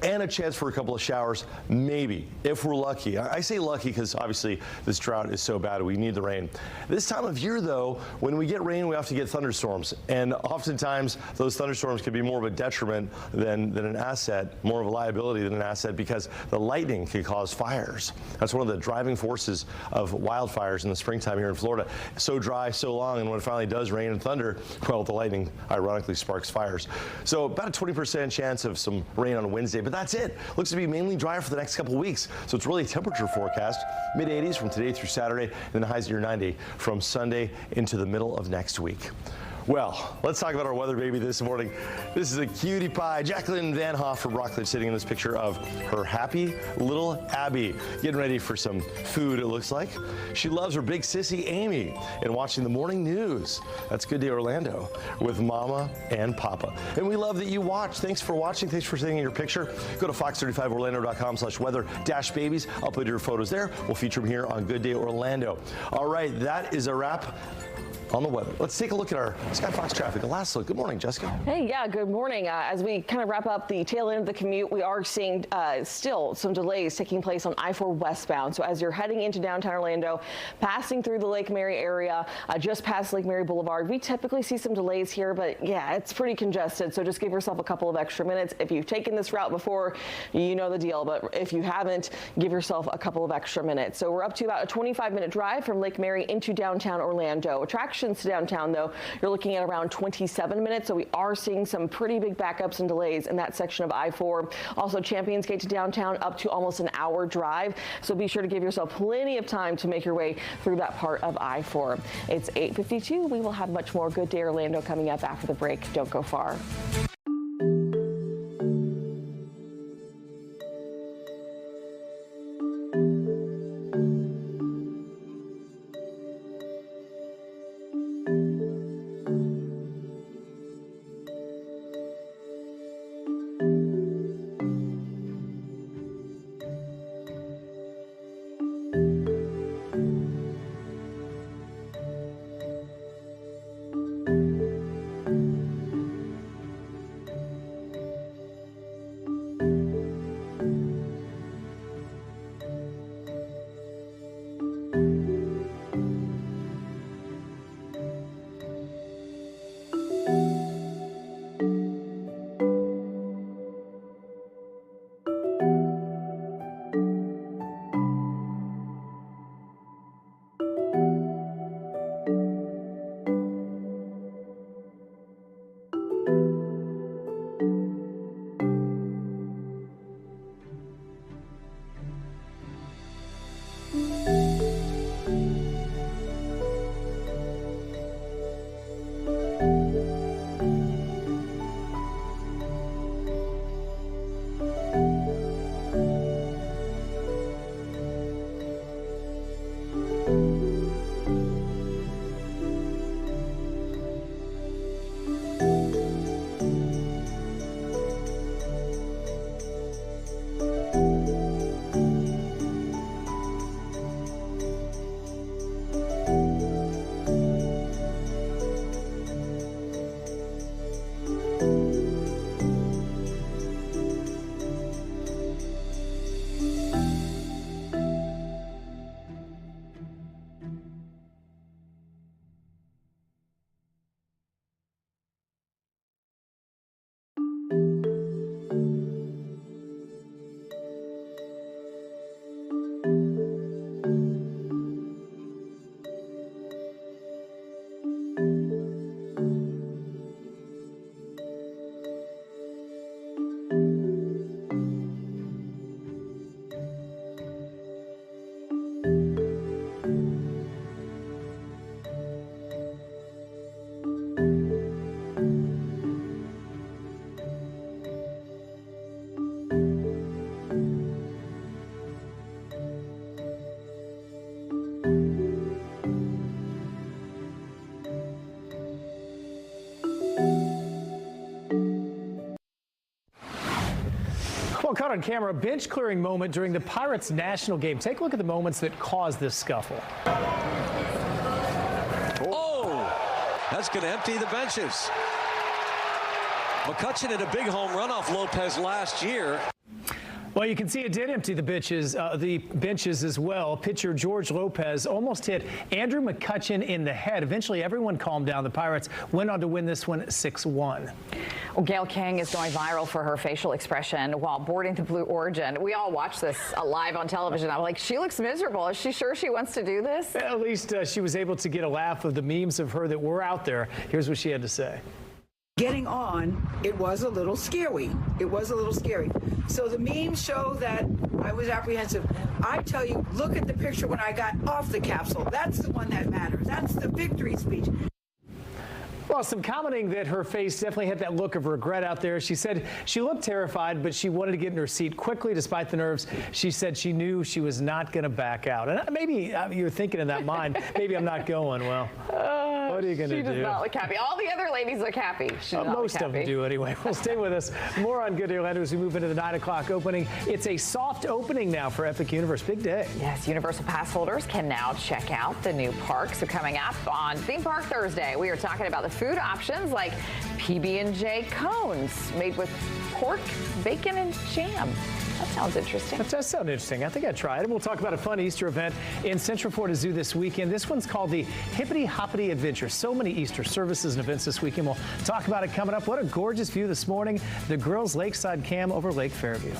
and a chance for a couple of showers, maybe, if we're lucky. I say lucky because obviously this drought is so bad, we need the rain. This time of year, though, when we get rain, we have to get thunderstorms, and oftentimes those thunderstorms can be more of a detriment than an asset, more of a liability than an asset, because the lightning can cause fires. That's one of the driving forces of wildfires in the springtime here in Florida. So dry, so long, and when it finally does rain and thunder, well, the lightning ironically sparks fires. So about a 20% chance of some rain on Wednesday, but that's it. Looks to be mainly dry for the next couple weeks. So it's really a temperature forecast. Mid-80s from today through Saturday, and then highs near 90 from Sunday into the middle of next week. Well, let's talk about our weather baby this morning. This is a cutie pie. Jacqueline Van Hoff from Rockledge sitting in this picture of her happy little Abby, getting ready for some food, it looks like. She loves her big sissy Amy and watching the morning news. That's Good Day Orlando with Mama and Papa. And we love that you watch. Thanks for watching. Thanks for sending in your picture. Go to fox35orlando.com/weather-babies. Upload your photos there. We'll feature them here on Good Day Orlando. All right, that is a wrap on the weather. Let's take a look at our Sky Fox traffic. A last look. Good morning, Jessica. Hey, yeah, good morning. As we kind of wrap up the tail end of the commute, we are seeing still some delays taking place on I-4 westbound. So as you're heading into downtown Orlando, passing through the Lake Mary area, just past Lake Mary Boulevard, we typically see some delays here, but yeah, it's pretty congested. So just give yourself a couple of extra minutes. If you've taken this route before, you know the deal, but if you haven't, give yourself a couple of extra minutes. So we're up to about a 25-minute drive from Lake Mary into downtown Orlando. Attractions to downtown, though, you're looking at around 27 minutes, so we are seeing some pretty big backups and delays in that section of I-4. Also, Champions Gate to downtown up to almost an hour drive, so be sure to give yourself plenty of time to make your way through that part of I-4. It's 8:52. We will have much more Good Day Orlando coming up after the break. Don't go far. Well, caught on camera, a bench clearing moment during the Pirates national game. Take a look at the moments that caused this scuffle. Oh, that's going to empty the benches. McCutcheon had a big home run off Lopez last year. Well, you can see it did empty the benches as well. Pitcher George Lopez almost hit Andrew McCutcheon in the head. Eventually, everyone calmed down. The Pirates went on to win this one 6-1. Well, Gail King is going viral for her facial expression while boarding the Blue Origin. We all watched this live on television. I'm like, she looks miserable. Is she sure she wants to do this? At least she was able to get a laugh of the memes of her that were out there. Here's what she had to say. Getting on, it was a little scary. It was a little scary. So the memes show that I was apprehensive. I tell you, look at the picture when I got off the capsule. That's the one that matters. That's the victory speech. Well, some commenting that her face definitely had that look of regret out there. She said she looked terrified, but she wanted to get in her seat quickly despite the nerves. She said she knew she was not going to back out. And maybe you're thinking in that mind, maybe I'm not going. Well, what are you going to do? She does not look happy. All the other ladies look happy. Most of them do anyway. Well, stay with us. More on Good Day Orlando as we move into the 9 o'clock opening. It's a soft opening now for Epic Universe. Big day. Yes, Universal Pass holders can now check out the new park. So coming up on Theme Park Thursday, we are talking about the food options like PB&J cones made with pork, bacon, and jam. That sounds interesting. That does sound interesting. I think I'd try it. And we'll talk about a fun Easter event in Central Florida Zoo this weekend. This one's called the Hippity Hoppity Adventure. So many Easter services and events this weekend. We'll talk about it coming up. What a gorgeous view this morning. The Grills Lakeside Cam over Lake Fairview.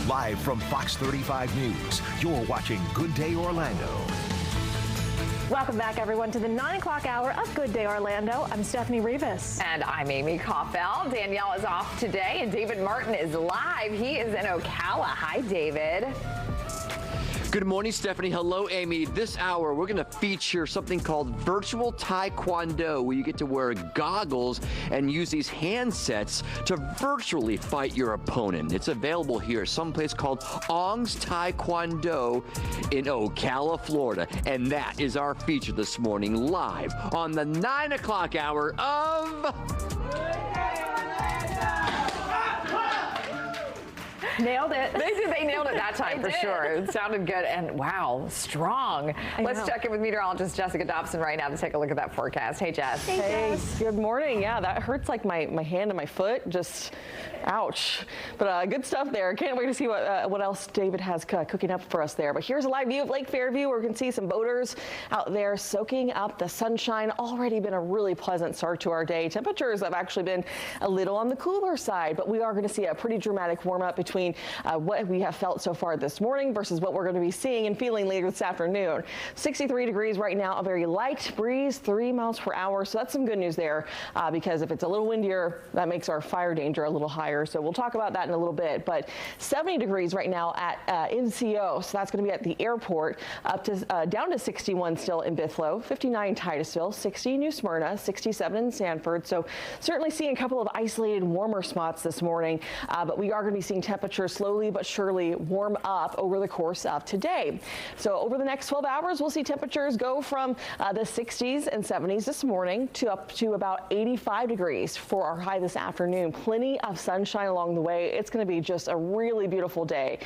Live from Fox 35 News, you're watching Good Day Orlando. Welcome back, everyone, to the 9 o'clock hour of Good Day Orlando. I'm Stephanie Rivas. And I'm Amy Koffel. Danielle is off today, and David Martin is live. He is in Ocala. Hi, David. Good morning, Stephanie. Hello, Amy. This hour, we're going to feature something called virtual taekwondo, where you get to wear goggles and use these handsets to virtually fight your opponent. It's available here, someplace called Ong's Taekwondo in Ocala, Florida. And that is our feature this morning, live on the 9 o'clock hour of... Nailed it. They nailed it that time for sure. It sounded good and wow, strong. Let's check in with meteorologist Jessica Dobson right now to take a look at that forecast. Hey, Jess. Hey, good morning. Yeah, that hurts like my hand and my foot. Just ouch. But good stuff there. Can't wait to see what else David has cooking up for us there. But here's a live view of Lake Fairview where we can see some boaters out there soaking up the sunshine. Already been a really pleasant start to our day. Temperatures have actually been a little on the cooler side, but we are going to see a pretty dramatic warm up between between what we have felt so far this morning versus what we're going to be seeing and feeling later this afternoon. 63 degrees right now, a very light breeze, 3 miles per hour. So that's some good news there because if it's a little windier, that makes our fire danger a little higher. So we'll talk about that in a little bit. But 70 degrees right now at NCO. So that's going to be at the airport, up to down to 61 still in Bithlo, 59 Titusville, 60 New Smyrna, 67 in Sanford. So certainly seeing a couple of isolated warmer spots this morning, but we are going to be seeing temperatures slowly but surely warm up over the course of today. So over the next 12 hours, we'll see temperatures go from the 60s and 70s this morning to up to about 85 degrees for our high this afternoon. Plenty of sunshine along the way. It's going to be just a really beautiful day.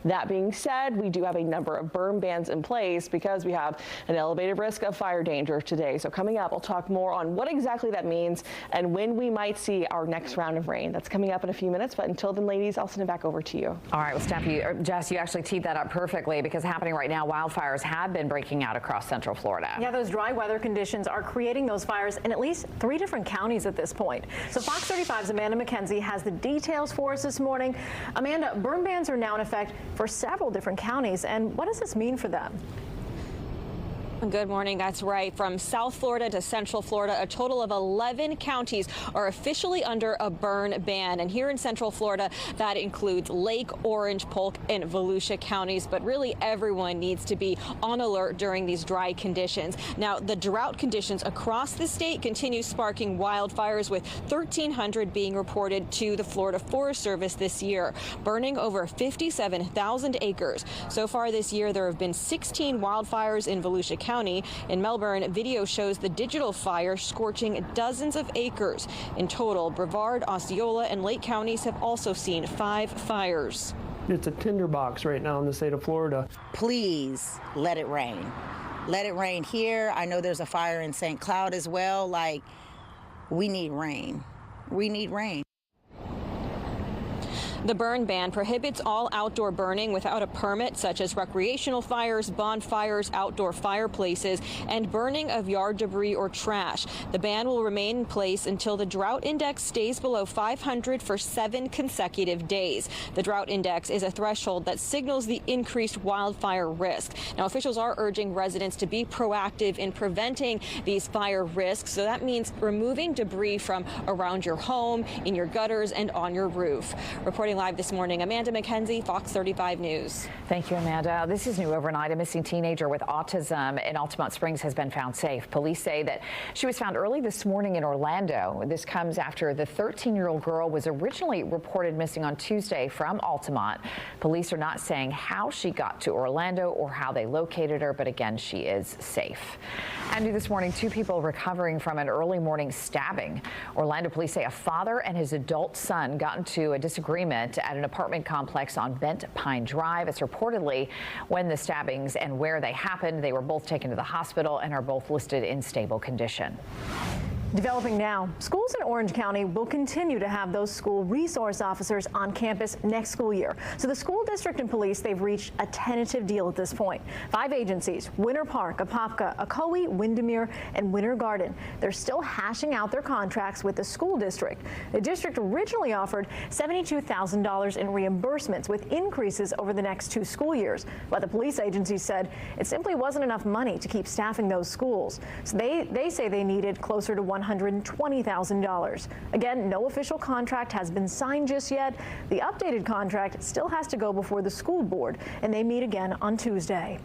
That being said, we do have a number of burn bans in place because we have an elevated risk of fire danger today. So coming up, I'll talk more on what exactly that means and when we might see our next round of rain. That's coming up in a few minutes. But until then, ladies, I'll send it back over to you. All right, well, Jess, you actually teed that up perfectly because happening right now, wildfires have been breaking out across Central Florida. Yeah, those dry weather conditions are creating those fires in at least 3 different counties at this point. So Fox 35's Amanda McKenzie has the details for us this morning. Amanda, burn bans are now in effect for several different counties, and what does this mean for them? Good morning. That's right. From South Florida to Central Florida, a total of 11 counties are officially under a burn ban. And here in Central Florida, that includes Lake, Orange, Polk, and Volusia counties. But really, everyone needs to be on alert during these dry conditions. Now, the drought conditions across the state continue sparking wildfires, with 1,300 being reported to the Florida Forest Service this year, burning over 57,000 acres. So far this year, there have been 16 wildfires in Volusia County. In Melbourne, video shows the digital fire scorching dozens of acres. In total, Brevard, Osceola, and Lake counties have also seen 5 fires. It's a tinderbox right now in the state of Florida. Please let it rain. Let it rain here. I know there's a fire in St. Cloud as well. Like, we need rain. We need rain. The burn ban prohibits all outdoor burning without a permit, such as recreational fires, bonfires, outdoor fireplaces, and burning of yard debris or trash. The ban will remain in place until the drought index stays below 500 for 7 consecutive days. The drought index is a threshold that signals the increased wildfire risk. Now, officials are urging residents to be proactive in preventing these fire risks. So that means removing debris from around your home, in your gutters, and on your roof. Reporting live this morning, Amanda McKenzie, Fox 35 News. Thank you, Amanda. This is new overnight. A missing teenager with autism in Altamont Springs has been found safe. Police say that she was found early this morning in Orlando. This comes after the 13-year-old girl was originally reported missing on Tuesday from Altamont. Police are not saying how she got to Orlando or how they located her, but again, she is safe. And this morning, 2 people recovering from an early morning stabbing. Orlando police say a father and his adult son got into a disagreement at an apartment complex on Bent Pine Drive. It's reportedly when the stabbings and where they happened. They were both taken to the hospital and are both listed in stable condition. Developing now, schools in Orange County will continue to have those school resource officers on campus next school year. So the school district and police, they've reached a tentative deal at this point. 5 agencies, Winter Park, Apopka, Ocoee, Windermere, and Winter Garden. They're still hashing out their contracts with the school district. The district originally offered $72,000 in reimbursements with increases over the next 2 school years. But the police agency said it simply wasn't enough money to keep staffing those schools. So they say they needed closer to $120,000. Again, no official contract has been signed just yet. The updated contract still has to go before the school board, and they meet again on Tuesday.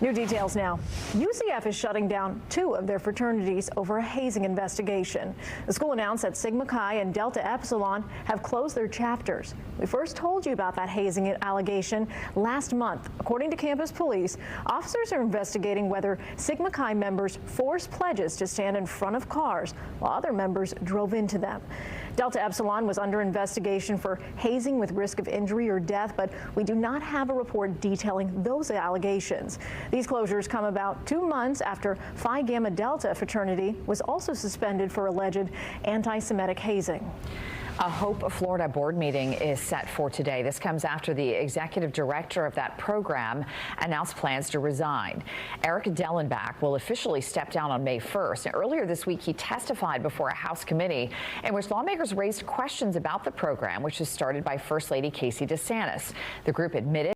New details now. UCF is shutting down 2 of their fraternities over a hazing investigation. The school announced that Sigma Chi and Delta Epsilon have closed their chapters. We first told you about that hazing allegation last month. According to campus police, officers are investigating whether Sigma Chi members forced pledges to stand in front of cars while other members drove into them. Delta Epsilon was under investigation for hazing with risk of injury or death, but we do not have a report detailing those allegations. These closures come about 2 months after Phi Gamma Delta fraternity was also suspended for alleged anti-Semitic hazing. A Hope Florida board meeting is set for today. This comes after the executive director of that program announced plans to resign. Eric Dellenbach will officially step down on May 1st. Earlier this week, he testified before a House committee in which lawmakers raised questions about the program, which was started by First Lady Casey DeSantis. The group admitted